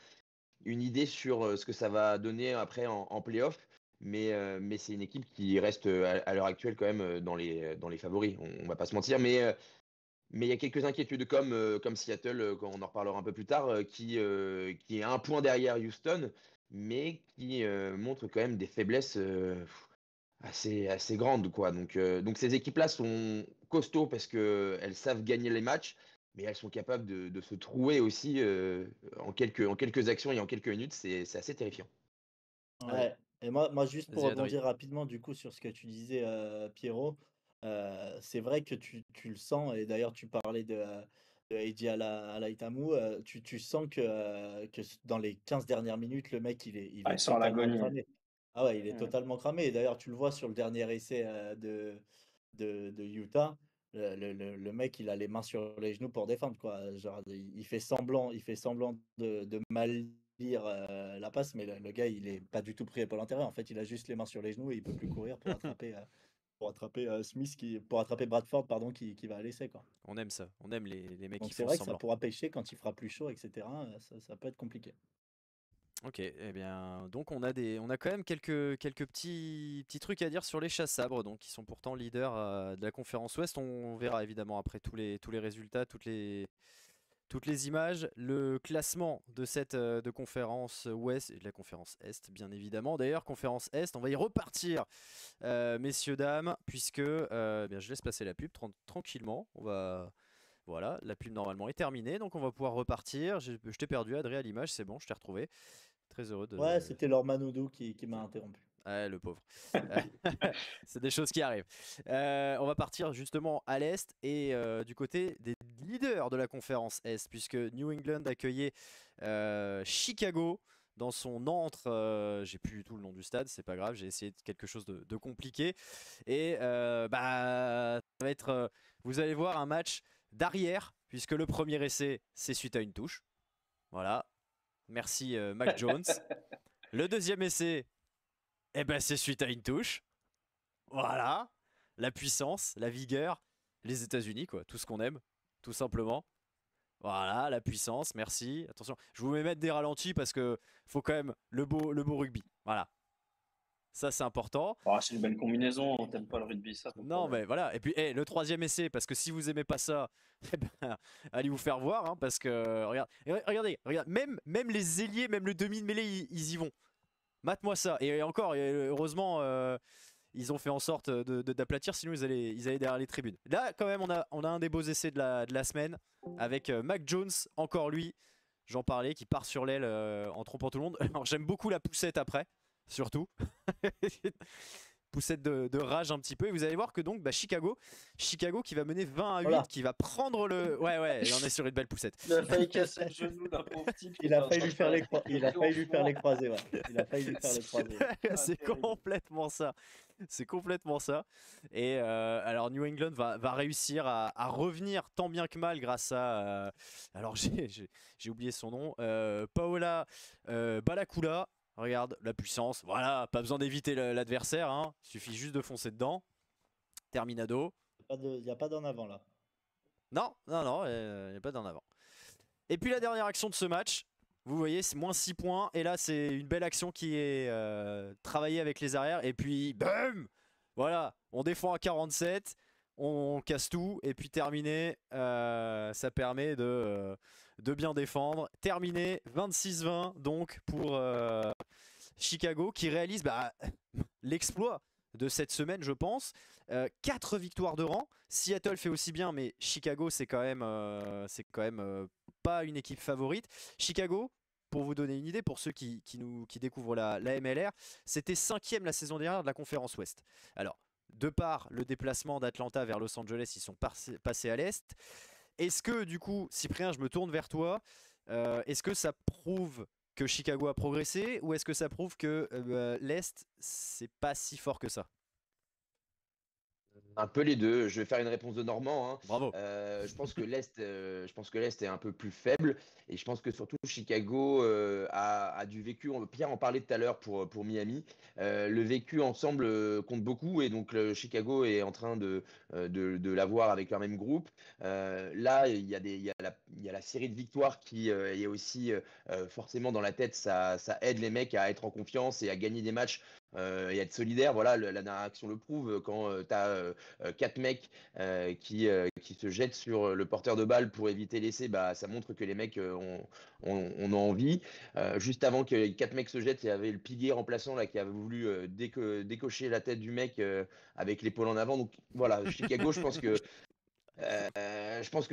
une idée sur ce que ça va donner après en play-off. Mais c'est une équipe qui reste à l'heure actuelle quand même dans les favoris. On va pas se mentir. Mais il y a quelques inquiétudes comme Seattle, quand on en reparlera un peu plus tard, qui est un point derrière Houston, mais qui montre quand même des faiblesses assez grandes, quoi. Donc ces équipes-là sont costauds parce qu'elles savent gagner les matchs, mais elles sont capables de se trouer aussi en quelques actions et en quelques minutes. C'est assez terrifiant. Ouais. Et moi juste pour Vas-y, Adrien. rebondir rapidement du coup sur ce que tu disais, Pierrot, c'est vrai que tu le sens et d'ailleurs tu parlais de Heidi Alaitamu, tu sens que dans les 15 dernières minutes, le mec il Ils est sont à totalement l'agonie. cramé. Ah ouais, il est Mm. totalement cramé et d'ailleurs tu le vois sur le dernier essai, de Utah, le mec il a les mains sur les genoux pour défendre quoi. Genre il fait semblant de mal lire la passe, mais le gars il est pas du tout pris à l'intérieur. En fait, il a juste les mains sur les genoux et il peut plus courir pour attraper pour attraper Bradford pardon qui va à l'essai quoi. On aime ça. On aime les mecs Donc qui c'est font vrai que ça semblant. pourra pêcher quand il fera plus chaud, etc. Ça peut être compliqué. Ok, eh bien, donc on a quand même quelques petits trucs à dire sur les chats-sabres, donc qui sont pourtant leaders de la conférence Ouest. On verra évidemment après tous les résultats, toutes les images, le classement de cette de conférence Ouest et de la conférence Est, bien évidemment. D'ailleurs, conférence Est, on va y repartir, messieurs dames, puisque bien, je laisse passer la pub tranquillement. Voilà, la pub normalement est terminée, donc on va pouvoir repartir. Je t'ai perdu, Adrien, à l'image, c'est bon, je t'ai retrouvé. Très heureux de. Ouais, c'était Laure Manodou qui m'a interrompu. Ouais, le pauvre. C'est des choses qui arrivent. On va partir justement à l'Est et du côté des leaders de la conférence Est, puisque New England accueillait Chicago dans son antre. J'ai plus du tout le nom du stade, c'est pas grave, j'ai essayé quelque chose de compliqué. Et ça va être, vous allez voir, un match d'arrière, puisque le premier essai, c'est suite à une touche. Voilà. Merci Mac Jones. Le deuxième essai, c'est suite à une touche. Voilà. La puissance, la vigueur, les États-Unis, quoi. Tout ce qu'on aime, tout simplement. Voilà, la puissance, merci. Attention, je vous mets mettre des ralentis parce que faut quand même le beau rugby. Voilà. Ça, c'est important. C'est une belle combinaison. On t'aime pas le rugby, ça. Non, mais voilà. Et puis, le troisième essai, parce que si vous aimez pas ça, allez vous faire voir, hein, parce que regardez, même les ailiers, même le demi de mêlée, ils y vont. Mate-moi ça. Et encore, heureusement, ils ont fait en sorte d'aplatir, sinon ils allaient derrière les tribunes. Là, quand même, on a un des beaux essais de la semaine avec Mac Jones, encore lui. J'en parlais, qui part sur l'aile en trompant tout le monde. Alors, j'aime beaucoup la poussette après, surtout. poussette de rage un petit peu. Et vous allez voir que donc Chicago qui va mener 20-8, Voilà. qui va prendre le. Ouais, et on est sur une belle poussette. Il a failli casser le genou d'un pauvre type. Il a failli lui faire les croisés. Il a failli lui faire les croisés, ouais. Il a failli lui faire les croisés. C'est terrible. complètement ça. C'est complètement ça. Et alors New England va réussir à revenir tant bien que mal grâce à. Alors j'ai oublié son nom. Paola Balakula. Regarde la puissance. Voilà, pas besoin d'éviter l'adversaire. Hein. Suffit juste de foncer dedans. Terminado. Il n'y a pas d'en avant là. Non, il n'y a pas d'en avant. Et puis la dernière action de ce match. Vous voyez, c'est moins 6 points. Et là, c'est une belle action qui est travaillée avec les arrières. Et puis, bam! Voilà, on défend à 47. On casse tout. Et puis terminé, ça permet de bien défendre. Terminé, 26-20 donc pour Chicago qui réalise l'exploit de cette semaine, je pense. 4 victoires de rang. Seattle fait aussi bien, mais Chicago, c'est quand même pas une équipe favorite. Chicago, pour vous donner une idée, pour ceux qui découvrent la MLR, c'était 5e la saison dernière de la conférence Ouest. Alors, de par le déplacement d'Atlanta vers Los Angeles, ils sont passés à l'Est. Est-ce que, du coup, Cyprien, je me tourne vers toi, est-ce que ça prouve que Chicago a progressé ou est-ce que ça prouve que l'Est, c'est pas si fort que ça? Un peu les deux. Je vais faire une réponse de Normand. Hein. Bravo. Je pense que l'Est est un peu plus faible et je pense que surtout Chicago a du vécu. Pierre en parlait tout à l'heure pour Miami. Le vécu ensemble compte beaucoup et donc Chicago est en train de l'avoir avec leur même groupe. Là, il y a la série de victoires qui est aussi forcément dans la tête. Ça aide les mecs à être en confiance et à gagner des matchs. Et être solidaire, voilà, la dernière action le prouve. Quand tu as 4 mecs qui se jettent sur le porteur de balle pour éviter l'essai, ça montre que les mecs ont envie. Juste avant que les 4 mecs se jettent, il y avait le pilier remplaçant là, qui avait voulu décocher la tête du mec avec l'épaule en avant. Donc voilà, Chicago, je pense que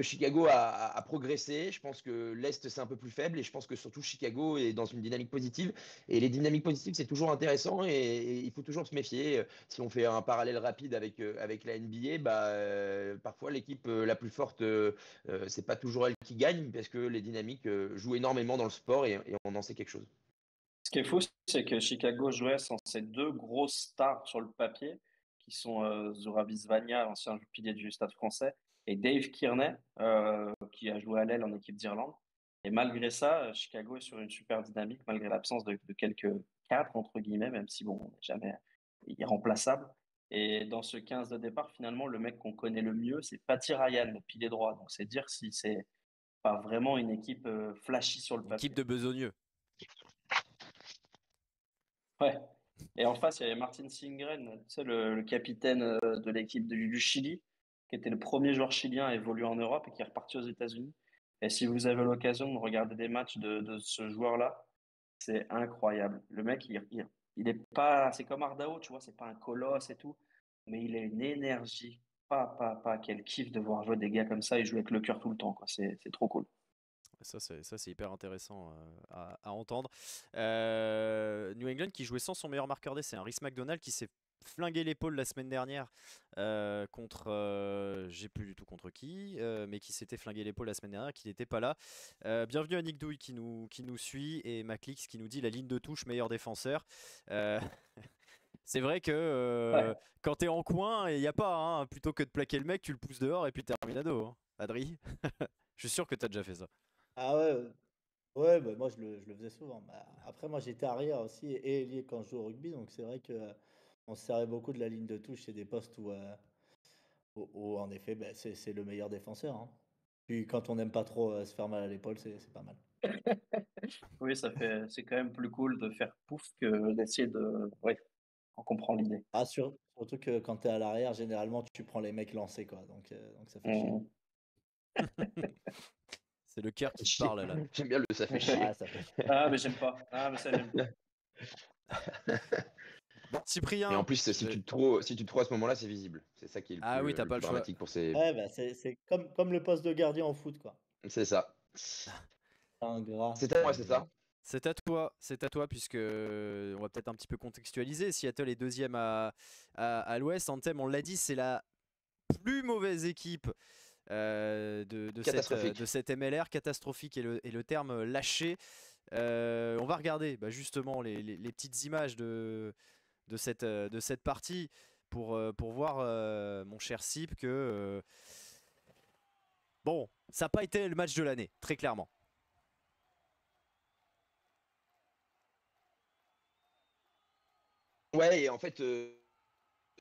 Chicago a progressé. Je pense que l'Est, c'est un peu plus faible. Et je pense que surtout Chicago est dans une dynamique positive. Et les dynamiques positives, c'est toujours intéressant. Et il faut toujours se méfier. Si on fait un parallèle rapide avec la NBA, parfois l'équipe la plus forte, c'est pas toujours elle qui gagne. Parce que les dynamiques jouent énormément dans le sport. Et on en sait quelque chose. Ce qui est fou, c'est que Chicago jouait sans ces 2 grosses stars sur le papier, qui sont Zurabis Vania, ancien pilier du Stade français, et Dave Kearney, qui a joué à l'aile en équipe d'Irlande. Et malgré ça, Chicago est sur une super dynamique, malgré l'absence de quelques cadres, entre guillemets, même si bon, on n'est jamais irremplaçable. Et dans ce 15 de départ, finalement, le mec qu'on connaît le mieux, c'est Patty Ryan, le pilier droit. Donc c'est dire si c'est pas vraiment une équipe flashy sur le papier. Équipe de besogneux. Ouais. Et en face, il y avait Martin Singren, tu sais, le capitaine de l'équipe du Chili, qui était le premier joueur chilien à évoluer en Europe et qui est reparti aux États-Unis. Et si vous avez l'occasion de regarder des matchs de ce joueur-là, c'est incroyable. Le mec, il est pas, c'est comme Ardao, tu vois, c'est pas un colosse et tout, mais il a une énergie. Quel kiff de voir jouer des gars comme ça et jouer avec le cœur tout le temps, quoi. C'est trop cool. Ça, c'est hyper intéressant à entendre. New England qui jouait sans son meilleur marqueur d'essai, un Rhys McDonald qui s'est flingué l'épaule la semaine dernière contre, j'ai plus du tout contre qui, mais qui s'était flingué l'épaule la semaine dernière, qui n'était pas là. Bienvenue à Nick Douille qui nous suit et Maclix qui nous dit la ligne de touche meilleur défenseur. C'est vrai que quand t'es en coin, il n'y a pas, hein, plutôt que de plaquer le mec, tu le pousses dehors et puis terminado. Hein. Adri, je suis sûr que t'as déjà fait ça. Ah ouais, moi je le faisais souvent. Après, moi j'étais arrière aussi et ailier quand je joue au rugby, donc c'est vrai que on se servait beaucoup de la ligne de touche et des postes où en effet c'est le meilleur défenseur. Hein. Puis quand on n'aime pas trop se faire mal à l'épaule, c'est pas mal. Oui, c'est quand même plus cool de faire pouf que d'essayer de. Oui, on comprend l'idée. Ah, surtout que quand t'es à l'arrière, généralement tu prends les mecs lancés, quoi. Donc ça fait chier. C'est le cœur qui parle là. J'aime bien ça fait chier. Ah, ça fait chier. Ah, mais j'aime pas. Ah, mais ça, j'aime pas. Bon, Cyprien. Et en plus, si tu te trouves à ce moment-là, c'est visible. C'est ça qui est oui, t'as le pas plus le choix. dramatique pour ces. Ouais, c'est comme le poste de gardien en foot, quoi. C'est ça. Ingrat. C'est à moi, c'est ça? C'est à toi, puisque on va peut-être un petit peu contextualiser. Seattle est deuxième à l'Ouest. Anthem, on l'a dit, c'est la plus mauvaise équipe Catastrophique. de cette MLR. Catastrophique est le terme lâché. On va regarder justement les petites images de cette partie pour voir, mon cher Sip, que bon, ça n'a pas été le match de l'année, très clairement. Ouais, et en fait, euh,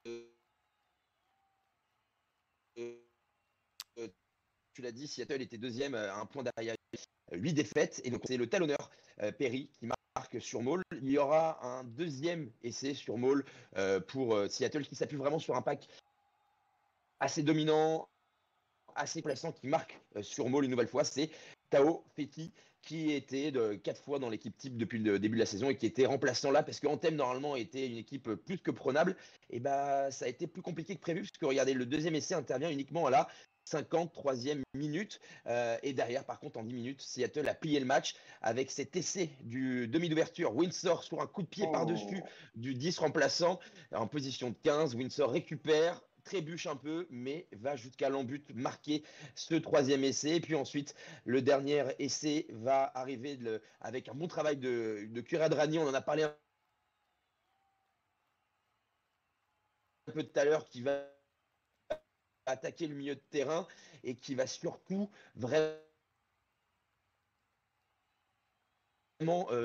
euh, euh, tu l'as dit, Seattle était deuxième à un point derrière, 8 défaites, et donc c'est le talonneur Perry qui marque sur Maul. Il y aura un deuxième essai sur Maul pour Seattle qui s'appuie vraiment sur un pack assez dominant, assez plaçant, qui marque sur Maul une nouvelle fois. C'est Tao Feti, qui était 4 fois dans l'équipe type depuis le début de la saison et qui était remplaçant là parce qu'Anthem normalement était une équipe plus que prenable. Et bah ça a été plus compliqué que prévu, puisque regardez, le deuxième essai intervient uniquement à la 53e minute. Et derrière, par contre, en 10 minutes, Seattle a plié le match avec cet essai du demi d'ouverture. Windsor sur un coup de pied par-dessus du 10 remplaçant en position de 15. Windsor récupère, trébuche un peu, mais va jusqu'à l'embut marquer ce troisième essai. Et puis ensuite, le dernier essai va arriver avec un bon travail de Kuradrani. On en a parlé un peu tout à l'heure, qui va attaquer le milieu de terrain et qui va surtout vraiment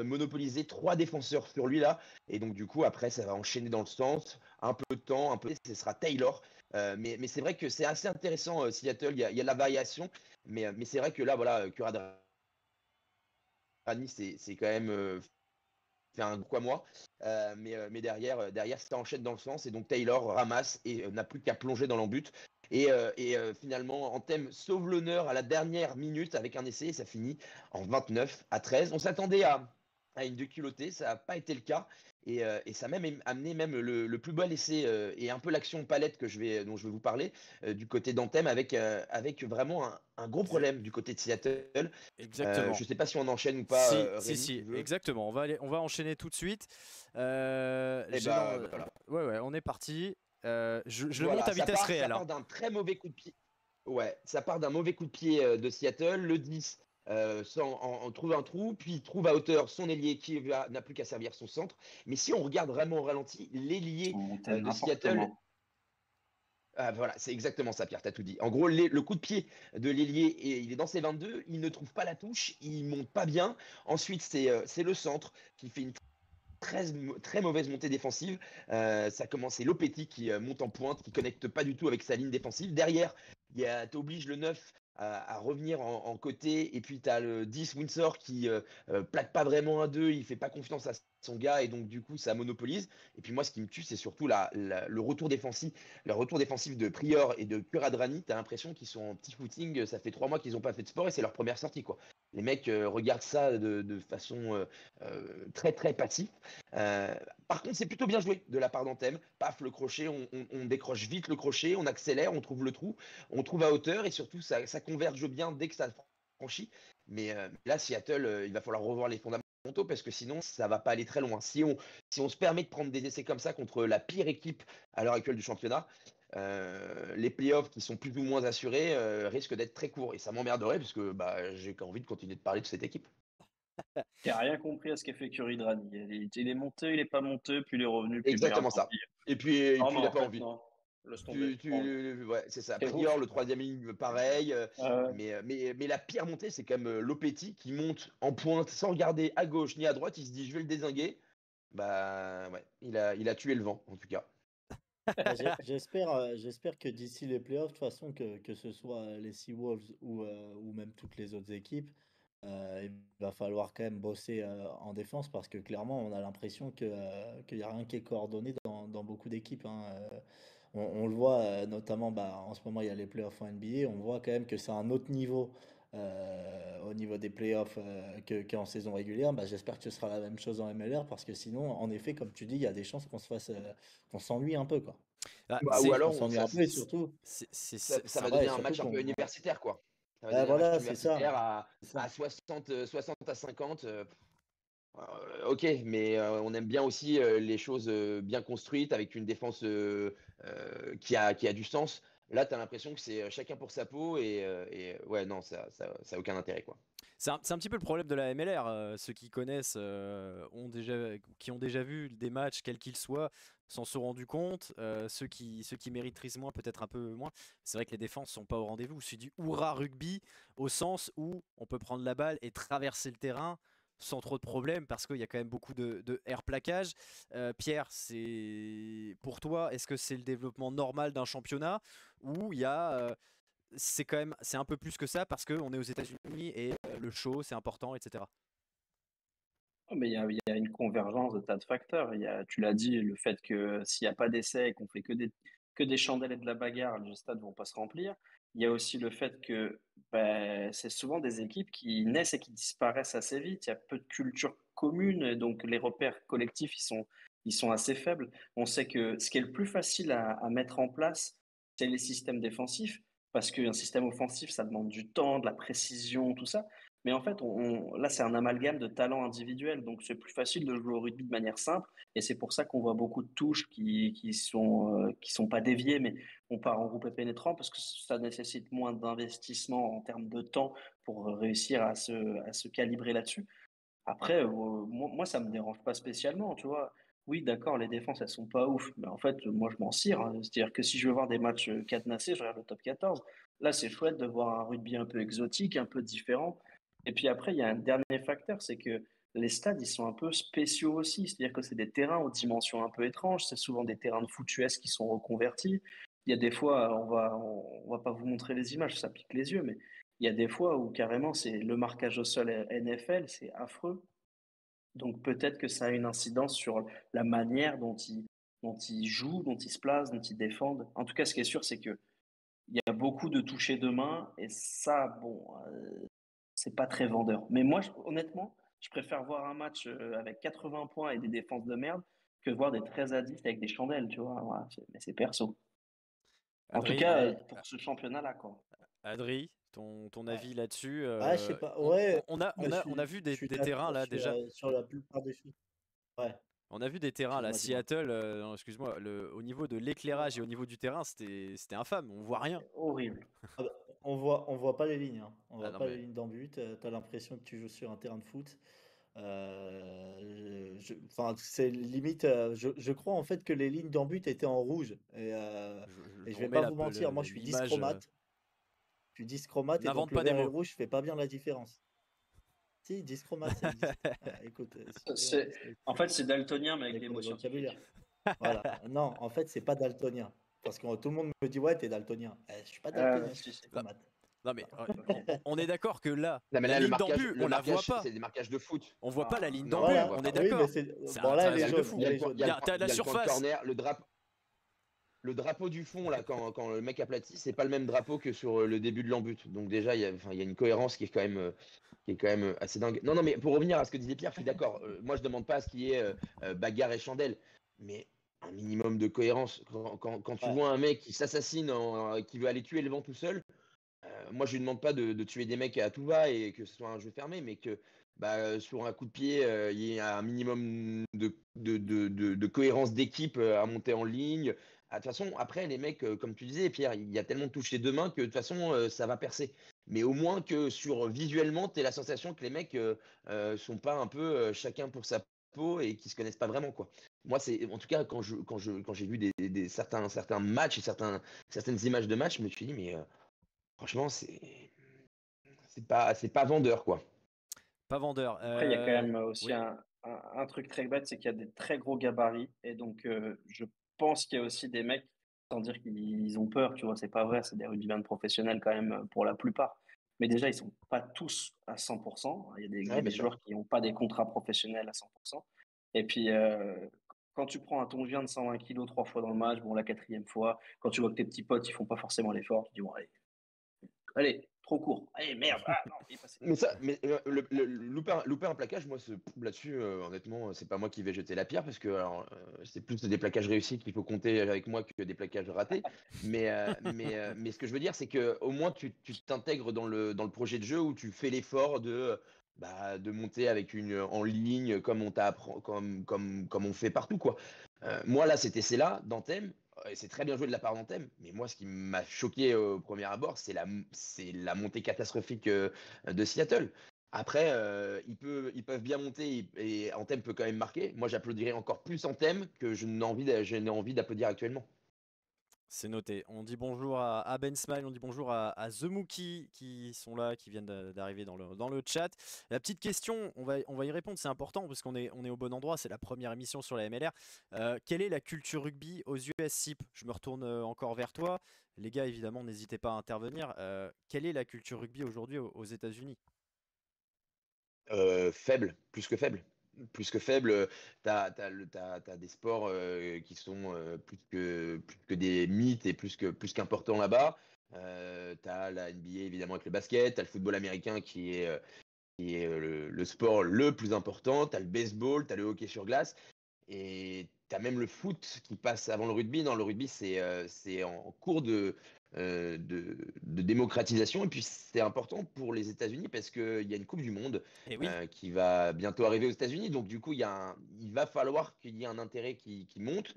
monopoliser 3 défenseurs sur lui là. Et donc du coup après ça va enchaîner dans le sens, un peu de temps, un peu, ce sera Taylor. Mais c'est vrai que c'est assez intéressant, Seattle, il y a de la variation, mais c'est vrai que là voilà, Kuradrani c'est quand même fait un quoi moi. Mais derrière, ça enchaîne dans le sens, et donc Taylor ramasse et n'a plus qu'à plonger dans l'embut. Et finalement, Anthem sauve l'honneur à la dernière minute avec un essai, et ça finit en 29-13. On s'attendait à une déculottée, ça n'a pas été le cas. Et ça a même amené même le plus bel essai et un peu l'action palette dont je vais vous parler du côté d'Anthem, avec vraiment un gros problème du côté de Seattle. Exactement. Je ne sais pas si on enchaîne ou pas, Si, Rémi, si, tu veux. exactement. On va enchaîner tout de suite. Et voilà. Ouais, on est parti. Je le Voilà, monte à vitesse réelle. ça part d'un très mauvais coup de pied. Ouais, ça part d'un mauvais coup de pied de Seattle. Le 10 on trouve un trou, puis il trouve à hauteur son ailier qui n'a plus qu'à servir son centre. Mais si on regarde vraiment au ralenti, l'ailier de Seattle, voilà, c'est exactement ça, Pierre, t'as tout dit. En gros, le coup de pied de l'ailier, il est dans ses 22, il ne trouve pas la touche, il monte pas bien. Ensuite, c'est le centre qui fait une très, très mauvaise montée défensive. Ça commence, c'est Lopetegui qui monte en pointe, qui connecte pas du tout avec sa ligne défensive. Derrière, t'obliges le 9 à revenir en côté, et puis tu as le 10 Windsor qui plaque pas vraiment un 2, il fait pas confiance à son gars, et donc du coup ça monopolise. Et puis moi, ce qui me tue, c'est surtout le retour défensif de Prior et de Kuradrani. Tu as l'impression qu'ils sont en petit footing, ça fait 3 mois qu'ils n'ont pas fait de sport et c'est leur première sortie, quoi. Les mecs regardent ça de façon très très passive. Euh, Par contre, c'est plutôt bien joué de la part d'Anthem. Paf, le crochet, on décroche vite le crochet, on accélère, on trouve le trou, on trouve à hauteur, et surtout ça converge bien dès que ça franchit. Mais là, Seattle, il va falloir revoir les fondamentaux, parce que sinon ça va pas aller très loin. Si on se permet de prendre des essais comme ça contre la pire équipe à l'heure actuelle du championnat, les playoffs qui sont plus ou moins assurés risquent d'être très courts, et ça m'emmerderait, parce que j'ai envie de continuer de parler de cette équipe. Qui a rien compris à ce qu'a fait Kuradrani. Il est monté, il est pas monté, puis il est revenu, puis merde, Exactement tant ça. pis. Et puis Non, mais il n'a en pas fait, envie. non. Laisse tomber. Ouais, c'est ça. C'est Prior, ouf. le troisième ligne, pareil. Euh, Mais la pire montée, c'est quand même Lopetegui qui monte en pointe sans regarder à gauche ni à droite. Il se dit, je vais le dézinguer. Bah ouais, il a tué le vent, en tout cas. J'espère que d'ici les playoffs, de toute façon, que ce soit les Seawolves ou même toutes les autres équipes, il va falloir quand même bosser en défense, parce que clairement, on a l'impression qu'il n'y a rien qui est coordonné dans beaucoup d'équipes, hein. On le voit notamment, en ce moment, il y a les playoffs en NBA. On voit quand même que c'est un autre niveau au niveau des playoffs qu'en saison régulière. J'espère que ce sera la même chose en MLR, parce que sinon, en effet, comme tu dis, il y a des chances qu'on s'ennuie un peu, quoi. Ah, Ou c'est On alors, s'ennuie un peu, et surtout, ça va ouais, devenir un surtout match un peu qu'on. universitaire, quoi. Ça va devenir un match Voilà, c'est ça. universitaire C'est ça. à 60 à 50. Ok, mais on aime bien aussi les choses bien construites avec une défense qui a du sens. Là, tu as l'impression que c'est chacun pour sa peau et ouais, non, ça a aucun intérêt, quoi. C'est un petit peu le problème de la MLR. Ceux qui connaissent, qui ont déjà vu des matchs, quels qu'ils soient, s'en sont rendus compte. Ceux qui maîtrisent moins, peut-être un peu moins. C'est vrai que les défenses sont pas au rendez-vous. C'est du hurrah rugby au sens où on peut prendre la balle et traverser le terrain sans trop de problèmes parce qu'il y a quand même beaucoup de air plaquage. Pierre, c'est pour toi, est-ce que c'est le développement normal d'un championnat ou il y a c'est quand même c'est un peu plus que ça parce qu'on est aux États-Unis et le show c'est important, etc. Oh, mais il y a une convergence de tas de facteurs. Tu l'as dit, le fait que s'il n'y a pas d'essai et qu'on fait que des chandelles et de la bagarre, les stades vont pas se remplir. Il y a aussi le fait que c'est souvent des équipes qui naissent et qui disparaissent assez vite. Il y a peu de culture commune, et donc les repères collectifs, ils sont assez faibles. On sait que ce qui est le plus facile à mettre en place, c'est les systèmes défensifs, parce qu'un système offensif, ça demande du temps, de la précision, tout ça. Mais en fait, là, c'est un amalgame de talents individuels. Donc, c'est plus facile de jouer au rugby de manière simple. Et c'est pour ça qu'on voit beaucoup de touches qui sont pas déviées, mais on part en groupe pénétrant parce que ça nécessite moins d'investissement en termes de temps pour réussir à se calibrer là-dessus. Après, moi, ça me dérange pas spécialement, tu vois. Oui, d'accord, les défenses, elles sont pas ouf, mais en fait, moi, je m'en cire, hein. C'est-à-dire que si je veux voir des matchs cadenassés, je regarde le top 14. Là, c'est chouette de voir un rugby un peu exotique, un peu différent. Et puis après, il y a un dernier facteur, c'est que les stades, ils sont un peu spéciaux aussi. C'est-à-dire que c'est des terrains aux dimensions un peu étranges. C'est souvent des terrains de foot US qui sont reconvertis. Il y a des fois, on va pas vous montrer les images, ça pique les yeux, mais il y a des fois où carrément c'est le marquage au sol NFL, c'est affreux. Donc peut-être que ça a une incidence sur la manière dont ils jouent, dont ils se placent, dont ils défendent. En tout cas, ce qui est sûr, c'est que il y a beaucoup de toucher de main et ça, bon, c'est pas très vendeur. Mais moi, honnêtement, je préfère voir un match avec 80 points et des défenses de merde que voir des 13 à 10 avec des chandelles, tu vois. Voilà, mais c'est perso. En tout Adri, cas, Ouais, pour ce championnat-là, quoi. Adri, ton ouais. avis là-dessus Ah, je sais pas. Ouais, moi, on a vu je suis des terrains d'accord là déjà. sur la plupart des choses. Ouais, On a vu des terrains là, excuse-moi, dis-moi. Seattle, non, excuse-moi, au niveau de l'éclairage et au niveau du terrain, c'était infâme, on voit rien. C'est horrible. Ah bah, on voit pas les lignes, hein. On Ah voit non pas les mais lignes d'en but. T'as l'impression que tu joues sur un terrain de foot. Enfin, c'est limite. Je crois en fait que les lignes d'en but étaient en rouge. je Et je vous vais remets pas vous mentir, moi je suis l'image. dyschromate. Je suis dyschromate et donc N'invente le pas des vert et le mots. rouge, je fais pas bien la différence. Si, dyschromate, ça existe. Écoute, si tu veux, C'est, en fait, c'est daltonien, mais avec des pour mots le vocabulaire. scientifiques. Voilà. Non, en fait, c'est pas daltonien. Parce que tout le monde me dit, ouais, t'es daltonien. Je suis pas daltonien, je suis Si, si. Non, dyschromate. non, mais Ok. on est d'accord que là, Non, mais la là, ligne d'en but, le on la voit marquage, pas. c'est des marquages de foot. On voit pas la ligne d'en Non, on but, la Voilà. voit on pas. est Oui, mais d'accord. c'est. C'est Bon, un, là, c'est un elle Il y est a truc le, de jaune. fou. il y a Elle le est point, jaune. T'as la il y a le point de surface. corner, le drapeau du fond, là, quand le mec aplatit, c'est pas le même drapeau que sur le début de l'embut. Donc déjà, il y a une cohérence qui est quand même assez dingue. Non, non, mais pour revenir à ce que disait Pierre, je suis d'accord. Moi, je demande pas à ce qu'il y ait bagarre et chandelle, mais un minimum de cohérence. Quand tu Ouais. vois un mec qui s'assassine, qui veut aller tuer le vent tout seul, moi, je lui demande pas de tuer des mecs à tout va et que ce soit un jeu fermé, mais que sur un coup de pied, il y ait un minimum de cohérence d'équipe à monter en ligne. Ah, de toute façon, après, les mecs, comme tu disais, Pierre, il y a tellement de touches les deux mains que de toute façon, ça va percer. Mais au moins que visuellement, tu as la sensation que les mecs sont pas un peu chacun pour sa peau et qui se connaissent pas vraiment, quoi. Moi, c'est en tout cas quand j'ai vu certains matchs et certaines images de match, je me suis dit, mais franchement, c'est pas vendeur, quoi. Pas vendeur. Après, il y a quand même aussi Oui. un truc très bête, c'est qu'il y a des très gros gabarits. Et donc, je pense qu'il y a aussi des mecs, sans dire qu'ils ont peur, tu vois, c'est pas vrai, c'est des rugbyman professionnels quand même pour la plupart. Mais déjà, ils sont pas tous à 100%. Il y Ouais, a bien des sûr. joueurs qui n'ont pas des contrats professionnels à 100%. Et puis, quand tu prends un tongien de 120 kilos 3 fois dans le match, bon, la quatrième fois, quand tu vois que tes petits potes, ils font pas forcément l'effort, tu dis, bon, allez, trop court. Allez, merde, ah non, il est passé. Mais louper un plaquage, moi, là-dessus, honnêtement, c'est pas moi qui vais jeter la pierre parce que alors, c'est plus des plaquages réussis qu'il faut compter avec moi que des plaquages ratés. Mais ce que je veux dire, c'est que au moins tu t'intègres dans le projet de jeu où tu fais l'effort de de monter avec en ligne comme comme on fait partout, quoi. Moi, là, c'est là, d'Anthem. Et c'est très bien joué de la part d'Anthem. Mais moi, ce qui m'a choqué au premier abord, c'est la montée catastrophique de Seattle. Après, ils peuvent bien monter et Anthem peut quand même marquer. Moi, j'applaudirais encore plus Anthem que je n'ai envie d'applaudir actuellement. C'est noté. On dit bonjour à Ben Smile, on dit bonjour à The Mookie qui sont là, qui viennent d'arriver dans le chat. La petite question, on va y répondre, c'est important parce on est au bon endroit, c'est la première émission sur la MLR. Quelle est la culture rugby aux US SIP? Je me retourne encore vers toi. Les gars, évidemment, n'hésitez pas à intervenir. Quelle est la culture rugby aujourd'hui aux États-Unis? Faible, plus que faible. Plus que faible, t'as des sports qui sont plus que des mythes et plus qu'importants là-bas. T'as la NBA évidemment avec le basket, t'as le football américain qui est le sport le plus important, t'as le baseball, t'as le hockey sur glace. Et tu as même le foot qui passe avant le rugby. Non, le rugby, c'est en cours de démocratisation. Et puis, c'est important pour les États-Unis parce qu'il y a une Coupe du Monde Eh oui, qui va bientôt arriver aux États-Unis. Donc, du coup, il va falloir qu'il y ait un intérêt qui monte.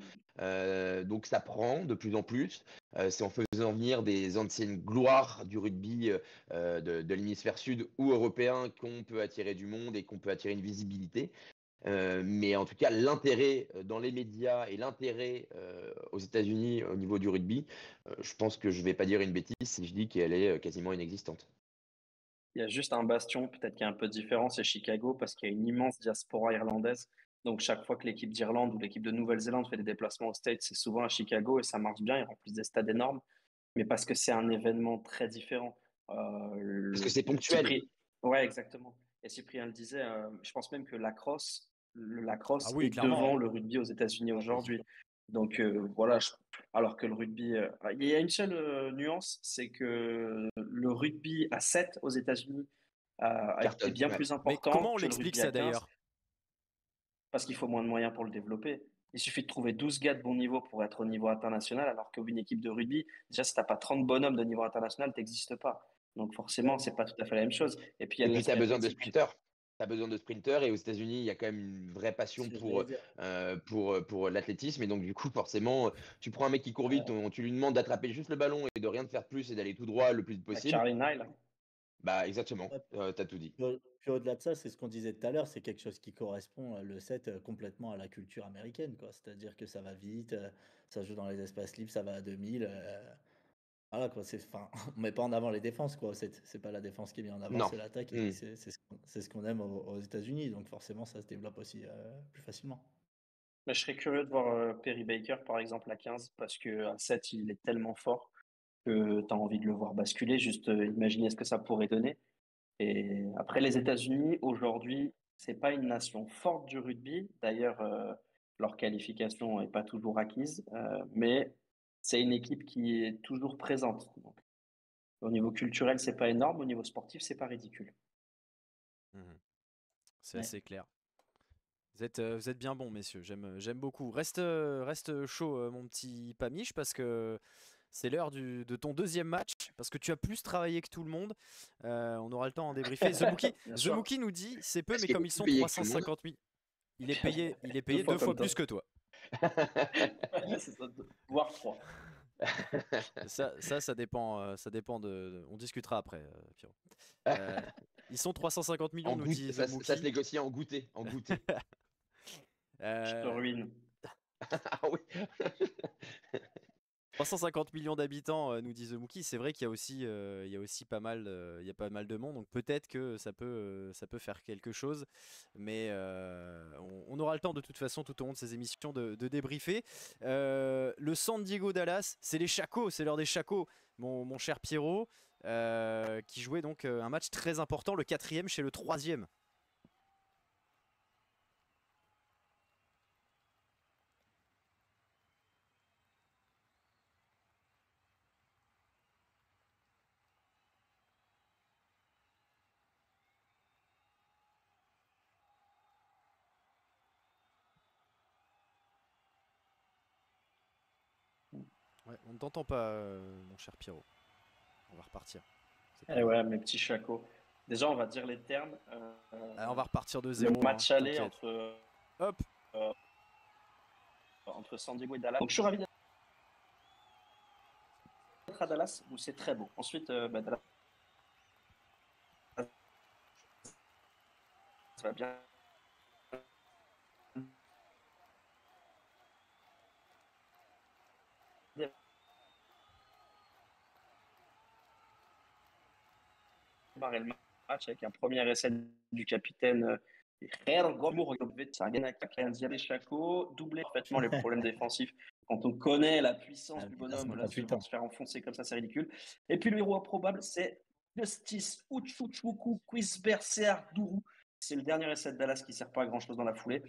Donc, ça prend de plus en plus. C'est en faisant venir des anciennes gloires du rugby de l'hémisphère sud ou européen qu'on peut attirer du monde et qu'on peut attirer une visibilité. Mais en tout cas, l'intérêt dans les médias et l'intérêt aux États-Unis au niveau du rugby, je pense que je ne vais pas dire une bêtise si je dis qu'elle est quasiment inexistante. Il y a juste un bastion, peut-être qui est un peu différent, c'est Chicago, parce qu'il y a une immense diaspora irlandaise. Donc, chaque fois que l'équipe d'Irlande ou l'équipe de Nouvelle-Zélande fait des déplacements aux States, c'est souvent à Chicago et ça marche bien. Ils remplissent des stades énormes, mais parce que c'est un événement très différent. Parce que c'est ponctuel. Cyprien... Ouais, exactement. Et Cyprien le disait, je pense même que le ah lacrosse oui, est clairement. devant le rugby aux États-Unis Ah oui. aujourd'hui. Donc voilà, alors que le rugby, il y a une seule nuance, c'est que le rugby à 7 aux États-Unis est Cartonne, bien ouais. plus Mais important comment on que le l'explique rugby à ça 15 d'ailleurs? parce qu'il faut moins de moyens pour le développer. Il suffit de trouver 12 gars de bon niveau pour être au niveau international, alors qu'une équipe de rugby, déjà, si tu n'as pas 30 bonhommes de niveau international, tu n'existes pas. Donc forcément, c'est pas tout à fait la même chose. Et puis il y Et a puis, tu as l'aspect besoin de athlétique. sprinters. Tu as besoin de sprinters. Et aux États-Unis, il y a quand même une vraie C'est passion ce que j'allais dire. pour l'athlétisme. Et donc, du coup, forcément, tu prends un mec qui court vite, tu lui demandes d'attraper juste le ballon et de rien de faire plus et d'aller tout droit le plus vite possible. Charlie Nile. Bah, exactement. Ouais, Tu as tout dit. puis au-delà de ça, c'est ce qu'on disait tout à l'heure, c'est quelque chose qui correspond, le set, complètement à la culture américaine, quoi. C'est-à-dire que ça va vite, ça joue dans les espaces libres, ça va à 2000. Voilà quoi, enfin, on met pas en avant les défenses quoi. C'est pas la défense qui est mise en avant, Non. c'est l'attaque et Hmm. c'est ce qu'on aime aux États-Unis, donc forcément ça se développe aussi plus facilement. Mais je serais curieux de voir Perry Baker, par exemple, à 15, parce que à 7, il est tellement fort que tu as envie de le voir basculer. Juste imaginer ce que ça pourrait donner. Et après, les États-Unis, aujourd'hui, c'est pas une nation forte du rugby. D'ailleurs, leur qualification n'est pas toujours acquise, mais c'est une équipe qui est toujours présente. Donc, au niveau culturel, c'est pas énorme. Au niveau sportif, c'est pas ridicule. Mhm. C'est Ouais. assez clair. Vous êtes bien bons, messieurs. J'aime beaucoup. Reste chaud, mon petit Pamiche, parce que c'est l'heure de ton deuxième match, parce que tu as plus travaillé que tout le monde. On aura le temps d'en débriefer. Bien The sûr. Mookie nous dit, c'est peu, Parce mais qu'il comme est ils plus sont payé que tout le monde. 350 000, il est Deux payé fois deux fois comme toi. plus que toi. C'est ça, voire trois. Ça dépend on discutera après, Pierrot. Ils sont 350 millions, En nous goutte, dit The ça se Mookie. négocie en goûter, en goûter. Je te Euh, ruine. Ah oui. 350 millions d'habitants, nous dit The Mookie. C'est vrai qu'il y a aussi pas mal, il y a pas mal de monde, donc peut-être que ça peut faire quelque chose. Mais on aura le temps de toute façon tout au long de ces émissions de débriefer. Le San Diego Dallas, c'est les Chacos, c'est l'heure des Chacos, mon cher Pierrot, qui jouait donc un match très important, le 4e chez le 3e. Ouais, on ne t'entend pas, mon cher Pierrot. On va repartir. C'est pas Eh grave. ouais, mes petits chacos. Déjà, on va dire les termes. On va repartir de Le zéro. match hein, aller t'inquiète. Hop. entre San Diego et Dallas. Donc, je suis ravi d'être à Dallas, où c'est très beau. Ensuite, Dallas, ça va bien. Démarrer le match avec un premier essai du capitaine Chaco, doubler parfaitement les problèmes défensifs. Quand on connaît la puissance du bonhomme, là, se faire enfoncer comme ça, c'est ridicule. Et puis le héros improbable, c'est Justice Uchuchuku Quisberser Dourou. C'est le dernier essai de Dallas qui ne sert pas à grand chose dans la foulée.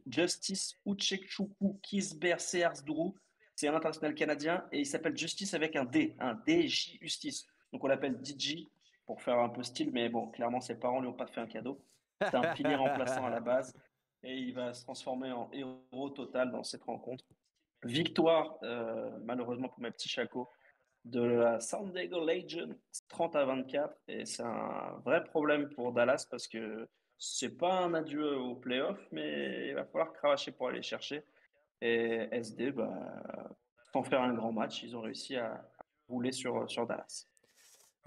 Justice Uchuchuku Quisberser Dourou. C'est un international canadien et il s'appelle Justice avec un DJ Justice. Donc on l'appelle DJ pour faire un peu style, mais bon, clairement ses parents lui ont pas fait un cadeau. C'est un pilier remplaçant à la base et il va se transformer en héros total dans cette rencontre. Victoire, malheureusement pour mes petits chacos, de la San Diego Legion, 30-24, et c'est un vrai problème pour Dallas parce que c'est pas un adieu au playoff, mais il va falloir cravacher pour aller chercher. Et SD, sans faire un grand match, ils ont réussi à rouler sur Dallas.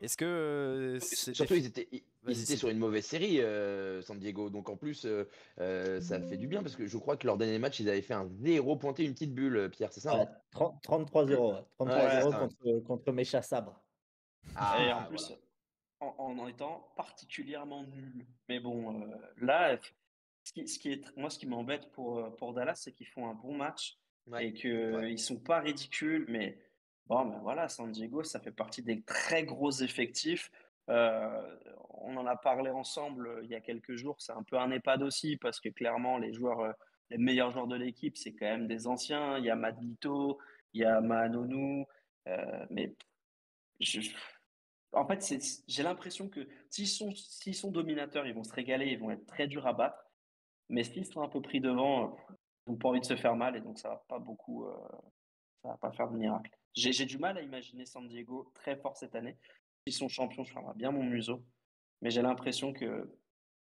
Est-ce que Surtout, ils étaient sur une mauvaise série, San Diego. Donc en plus, ça fait du bien parce que je crois que leur dernier match, ils avaient fait un 0 pointé, une petite bulle, Pierre, c'est ça? Ouais, 33-0. Ouais. 33-0 contre mes chats sabres. Et en plus, voilà. en étant particulièrement nul. Mais bon, là, moi, ce qui m'embête pour Dallas, c'est qu'ils font un bon match et qu'ils ne sont pas ridicules. Mais bon, ben voilà, San Diego, ça fait partie des très gros effectifs. On en a parlé ensemble il y a quelques jours. C'est un peu un EHPAD aussi parce que clairement, les meilleurs joueurs de l'équipe, c'est quand même des anciens. Il y a Madito, il y a Manonou. Mais en fait, j'ai l'impression que s'ils sont dominateurs, ils vont se régaler, ils vont être très durs à battre. Mais s'ils sont un peu pris devant, ils n'ont pas envie de se faire mal et donc ça va pas beaucoup, ça va pas faire de miracle. J'ai du mal à imaginer San Diego très fort cette année. S'ils sont champions, je ferai bien mon museau. Mais j'ai l'impression que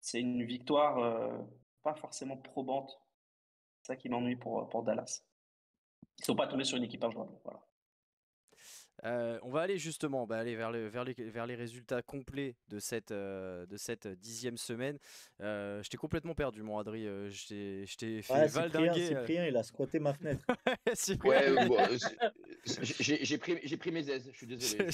c'est une victoire pas forcément probante. C'est ça qui m'ennuie pour Dallas. Ils ne sont pas tombés sur une équipe injouable. Voilà. On va aller justement aller vers les résultats complets de cette 10e semaine. Je t'ai complètement perdu, mon Adri. Je t'ai fait valdinguer. Cyprien, il a squatté ma fenêtre. J'ai pris mes aises, je suis désolé.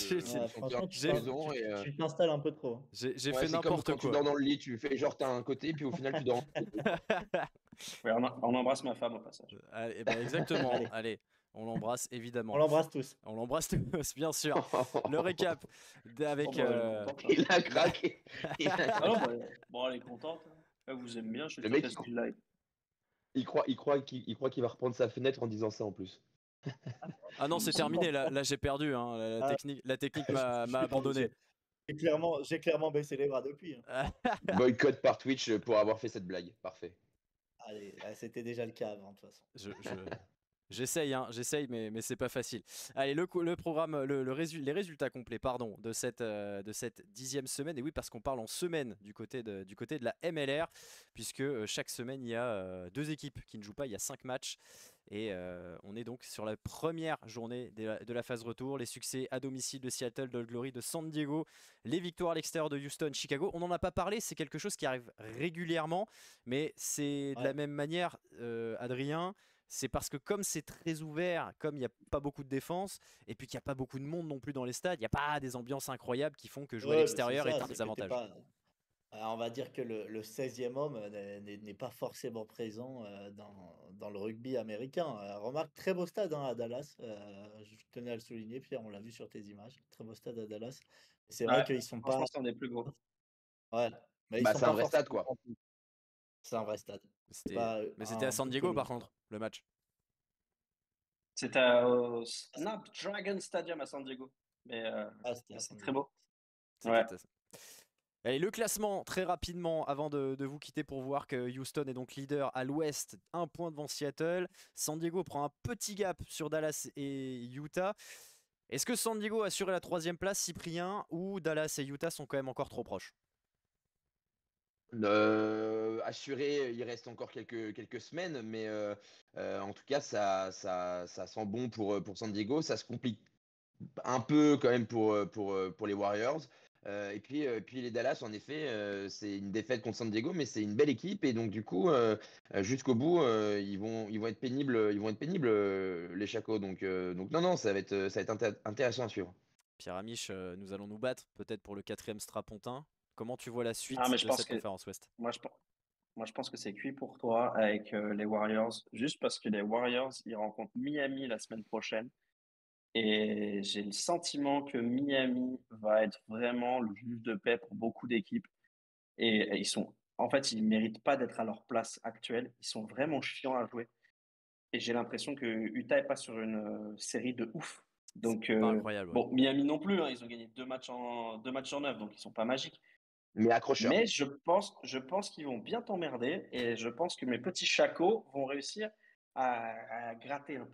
Tu t'installes un peu trop. J'ai fait n'importe quoi. Quand tu dors dans le lit, tu fais genre t'as un côté, puis au final tu dors. On embrasse ma femme au passage. Exactement. Allez. On l'embrasse évidemment. On l'embrasse tous. On l'embrasse tous, bien sûr. Le récap avec. Il a craqué. Bon, elle est contente. Elle vous aime bien. Le mec, il croit qu'il va reprendre sa fenêtre en disant ça en plus. Ah non, c'est terminé. Là j'ai perdu. Hein. La technique m'a abandonné. J'ai clairement baissé les bras depuis. Boycott par Twitch pour avoir fait cette blague. Parfait. Allez, c'était déjà le cas avant de toute façon. J'essaye, mais c'est pas facile. Allez, le programme, les résultats complets, pardon, de cette 10e semaine. Et oui, parce qu'on parle en semaine du côté de la MLR, puisque chaque semaine il y a 2 équipes qui ne jouent pas. Il y a 5 matchs. Et on est donc sur la première journée de la phase retour. Les succès à domicile de Seattle, de Glory, de San Diego, les victoires à l'extérieur de Houston, Chicago. On n'en a pas parlé, c'est quelque chose qui arrive régulièrement, mais c'est de la même manière, Adrien. C'est parce que comme c'est très ouvert, comme il n'y a pas beaucoup de défense, et puis qu'il n'y a pas beaucoup de monde non plus dans les stades, il n'y a pas des ambiances incroyables qui font que jouer à l'extérieur est un désavantage. On va dire que le 16e homme n'est pas forcément présent dans le rugby américain. Remarque, très beau stade à Dallas. Je tenais à le souligner, Pierre, on l'a vu sur tes images. Très beau stade à Dallas. C'est vrai qu'ils sont pas. C'est un des plus gros. Ouais. Mais c'est un vrai stade, quoi. C'est un vrai stade. Mais c'était à San Diego, par contre, le match. C'était au Snapdragon Stadium à San Diego. Mais c'est très beau. Ouais. Allez, le classement, très rapidement, avant de vous quitter pour voir que Houston est donc leader à l'ouest, 1 point devant Seattle. San Diego prend un petit gap sur Dallas et Utah. Est-ce que San Diego a assuré la 3e place, Cyprien, ou Dallas et Utah sont quand même encore trop proches? Assuré, il reste encore quelques semaines, mais en tout cas, ça sent bon pour San Diego. Ça se complique un peu quand même pour les Warriors. Et puis les Dallas, en effet, c'est une défaite contre San Diego, mais c'est une belle équipe. Et donc, du coup, jusqu'au bout, ils vont être pénibles, les Chacos. Donc non, non, ça va être intéressant à suivre. Pierre Amiche, nous allons nous battre peut-être pour le 4e strapontin. Comment tu vois la Ah, suite mais je de pense cette que conférence Ouest? moi, moi, je pense que c'est cuit pour toi avec les Warriors, juste parce que les Warriors, ils rencontrent Miami la semaine prochaine. Et j'ai le sentiment que Miami va être vraiment le juge de paix pour beaucoup d'équipes. Et en fait, ils méritent pas d'être à leur place actuelle. Ils sont vraiment chiants à jouer. Et j'ai l'impression que Utah est pas sur une série de ouf. C'est Donc, pas incroyable, ouais. bon, Miami non plus, hein, ils ont gagné deux matchs en 9, donc ils sont pas magiques. Mais accrocheur. Mais je pense qu'ils vont bien t'emmerder et je pense que mes petits chacos vont réussir à gratter un peu.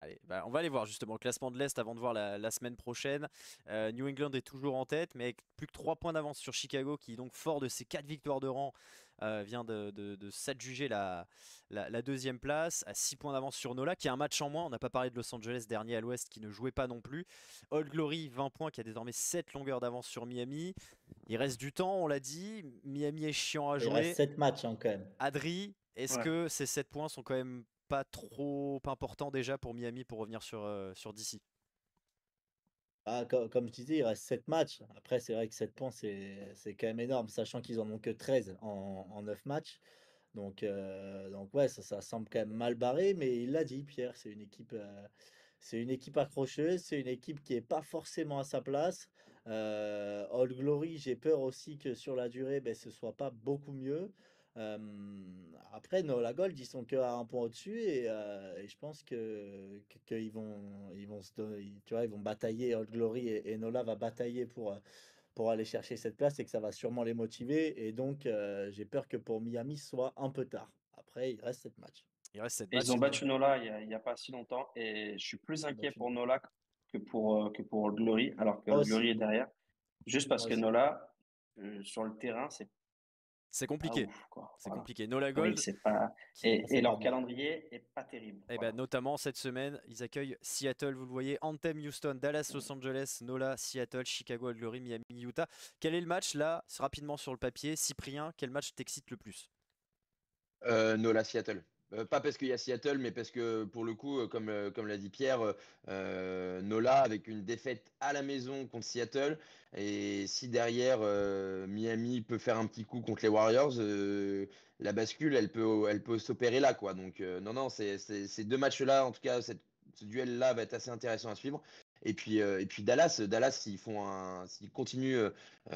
Allez, bah, on va aller voir justement le classement de l'Est avant de voir la semaine prochaine. New England est toujours en tête, mais avec plus que 3 points d'avance sur Chicago, qui donc fort de ses 4 victoires de rang, vient de s'adjuger la 2e place, à 6 points d'avance sur Nola, qui a un match en moins. On n'a pas parlé de Los Angeles, dernier à l'Ouest, qui ne jouait pas non plus. Old Glory, 20 points, qui a désormais 7 longueurs d'avance sur Miami. Il reste du temps, on l'a dit. Miami est chiant à Il jouer. reste 7 matchs quand même. Adri, est-ce Ouais. que ces 7 points sont quand même pas trop importants déjà pour Miami pour revenir sur DC? Ah, comme je disais, il reste 7 matchs. Après, c'est vrai que 7 points, c'est quand même énorme, sachant qu'ils en ont que 13 en 9 matchs. Donc ouais, ça semble quand même mal barré, mais il l'a dit, Pierre, c'est une équipe accrocheuse, c'est une équipe qui est pas forcément à sa place. Old Glory, j'ai peur aussi que sur la durée, ben, ce soit pas beaucoup mieux. Après, la Gold, ils sont que à un point au-dessus et je pense qu'ils vont tu vois, ils vont batailler. Old Glory et Nola va batailler pour aller chercher cette place et que ça va sûrement les motiver. Et donc, j'ai peur que pour Miami, ce soit un peu tard. Après, il reste 7 matchs. Il reste 7 Et ils matchs. ont battu Nola il y a pas si longtemps et je suis plus Ils ont inquiet battu pour Nola. Nola que pour Old Glory, alors que Moi Old Glory aussi, est derrière. Juste parce moi que aussi. Nola, sur le terrain, c'est C'est pas compliqué. ouf, quoi. C'est Voilà. compliqué. Nola Oui, Gold, c'est pas. qui, Ah, Et c'est pas leur bon. calendrier est pas terrible. eh ben, Voilà. notamment cette semaine, ils accueillent Seattle, vous le voyez, Anthem, Houston, Dallas, Los Angeles, Nola, Seattle, Chicago, Old Glory, Miami, Utah. Quel est le match là, rapidement sur le papier? Cyprien, quel match t'excite le plus? Nola Seattle. Pas parce qu'il y a Seattle, mais parce que pour le coup, comme l'a dit Pierre, Nola avec une défaite à la maison contre Seattle, et si derrière Miami peut faire un petit coup contre les Warriors, la bascule, elle peut s'opérer là, quoi. Donc non, non, ces deux matchs-là, en tout cas, ce duel-là va être assez intéressant à suivre. Et puis Dallas, s'ils continuent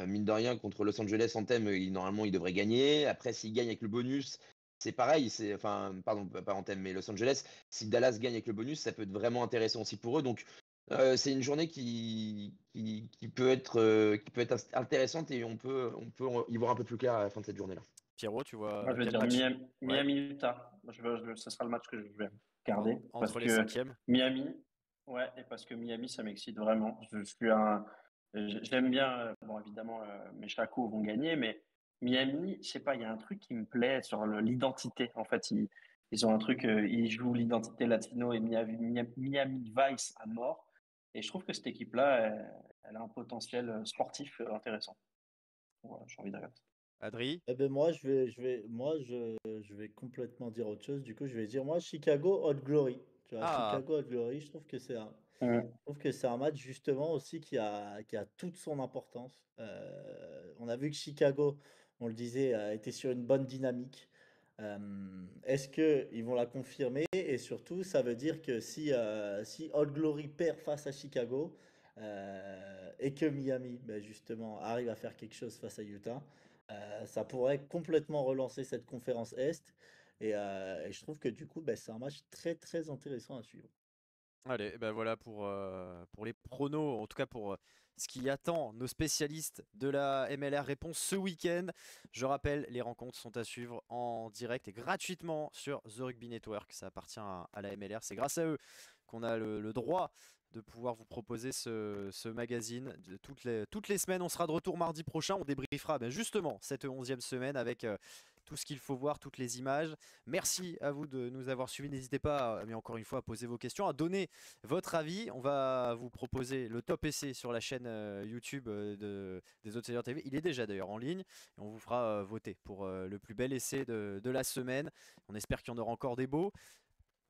mine de rien contre Los Angeles en thème, normalement ils devraient gagner. Après, s'ils gagnent avec le bonus. C'est pareil, enfin, pardon, pas en thème, mais Los Angeles, si Dallas gagne avec le bonus, ça peut être vraiment intéressant aussi pour eux. Donc, c'est une journée qui peut être intéressante et on peut y voir un peu plus clair à la fin de cette journée-là. Pierrot, tu Moi, vois je vais quel dire match? Ouais, Miami-Utah. Ce sera le match que je vais garder parce entre les que 5e. Miami, ouais, et parce que Miami, ça m'excite vraiment. J'aime bien, bon, évidemment, mes Chacos vont gagner, mais Miami, je sais pas, il y a un truc qui me plaît sur l'identité. En fait, ils ont un truc, ils jouent l'identité latino et Miami Vice à mort. Et je trouve que cette équipe-là, elle a un potentiel sportif intéressant. Voilà, j'ai envie de regarder. Adri? Eh ben moi, je vais complètement dire autre chose. Du coup, je vais dire, moi, Chicago Old Glory. Tu vois, Ah, Chicago Old Glory, je trouve que Mm. je trouve que c'est un match justement aussi qui a toute son importance. On a vu que Chicago, on le disait, a été sur une bonne dynamique. Est-ce qu'ils vont la confirmer? Et surtout, ça veut dire que si Old Glory perd face à Chicago et que Miami, ben justement, arrive à faire quelque chose face à Utah, ça pourrait complètement relancer cette conférence Est. Et je trouve que du coup, ben, c'est un match très très intéressant à suivre. allez, ben voilà pour les pronos, en tout cas pour ce qui attend nos spécialistes de la MLR Réponse ce week-end. Je rappelle, les rencontres sont à suivre en direct et gratuitement sur The Rugby Network. Ça appartient à la MLR. C'est grâce à eux qu'on a le droit de pouvoir vous proposer ce magazine. Toutes les semaines, on sera de retour mardi prochain. On débriefera justement cette 11e semaine avec tout ce qu'il faut voir, toutes les images. Merci à vous de nous avoir suivis. N'hésitez pas, mais encore une fois, à poser vos questions, à donner votre avis. On va vous proposer le top essai sur la chaîne YouTube des Outsiders TV. Il est déjà d'ailleurs en ligne. Et on vous fera voter pour le plus bel essai de la semaine. On espère qu'il y en aura encore des beaux.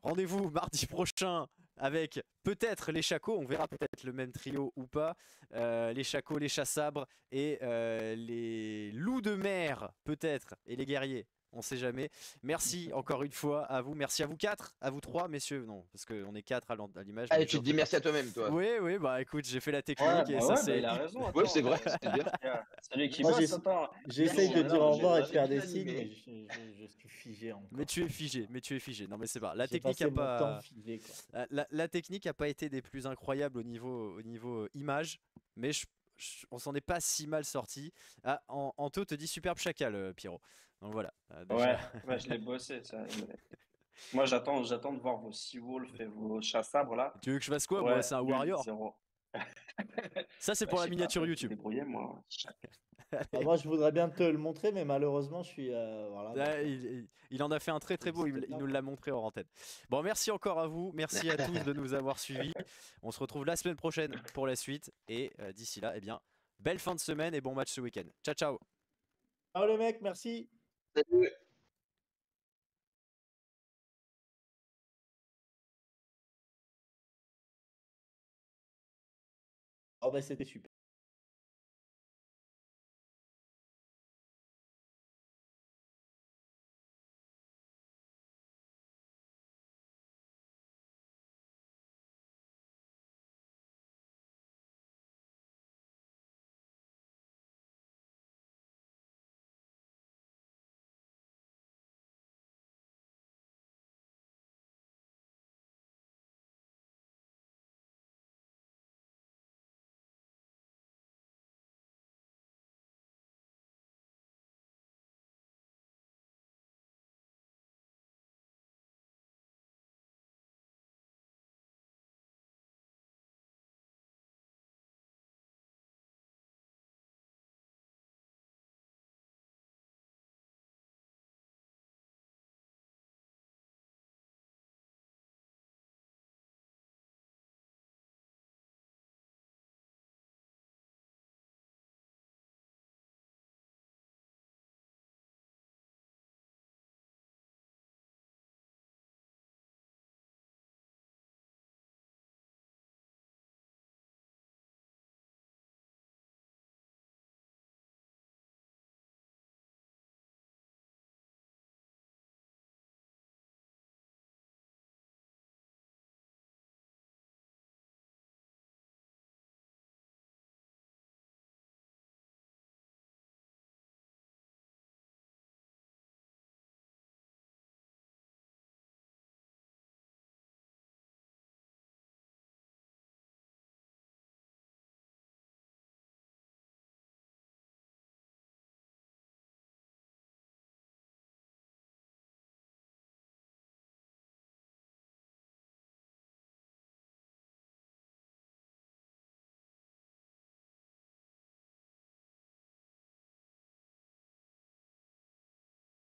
Rendez-vous mardi prochain avec peut-être les Chacos, on verra peut-être le même trio ou pas, les Chacos, les Chats-Sabres et les Loups de mer peut-être, et les Guerriers, on sait jamais. Merci encore une fois à vous, merci à vous 4, à vous 3 messieurs, non, parce qu'on est 4 à l'image. Allez, tu te dis merci à toi-même, toi. Oui, bah écoute, j'ai fait la technique Ouais, et bah ça ouais, c'est... il a raison. Ouais, c'est vrai, c'est bien. C'est lui qui Moi, bosse, attends. j'essaye de Non, dire au j'ai revoir et de j'ai faire bien des signes, animé. mais je suis figé encore. Mais tu es figé, non mais c'est pas. La J'ai technique passé a mon temps pas... figé, quoi. La technique n'a pas été des plus incroyables au niveau image, mais on s'en est pas si mal sorti. Ah, Anto te dit superbe chacal, Pierrot. Donc voilà. Ouais, je l'ai bossé. Ça. Moi, j'attends de voir vos Seawolf et vos chats-sabres là. Tu veux que je fasse quoi? Ouais, Moi, c'est un nul, warrior. 0. Ça, c'est Bah, pour je la sais pas, miniature faut se YouTube. débrouiller, moi. Bah, moi, je voudrais bien te le montrer, mais malheureusement, je suis. Voilà, Ah, il en a fait un très très beau, il nous l'a montré en antenne. Bon, merci encore à vous, merci à tous de nous avoir suivis. On se retrouve la semaine prochaine pour la suite. Et d'ici là, eh bien, belle fin de semaine et bon match ce week-end. Ciao, ciao. Ciao les mecs, merci. Salut. Oh, bah, c'était super.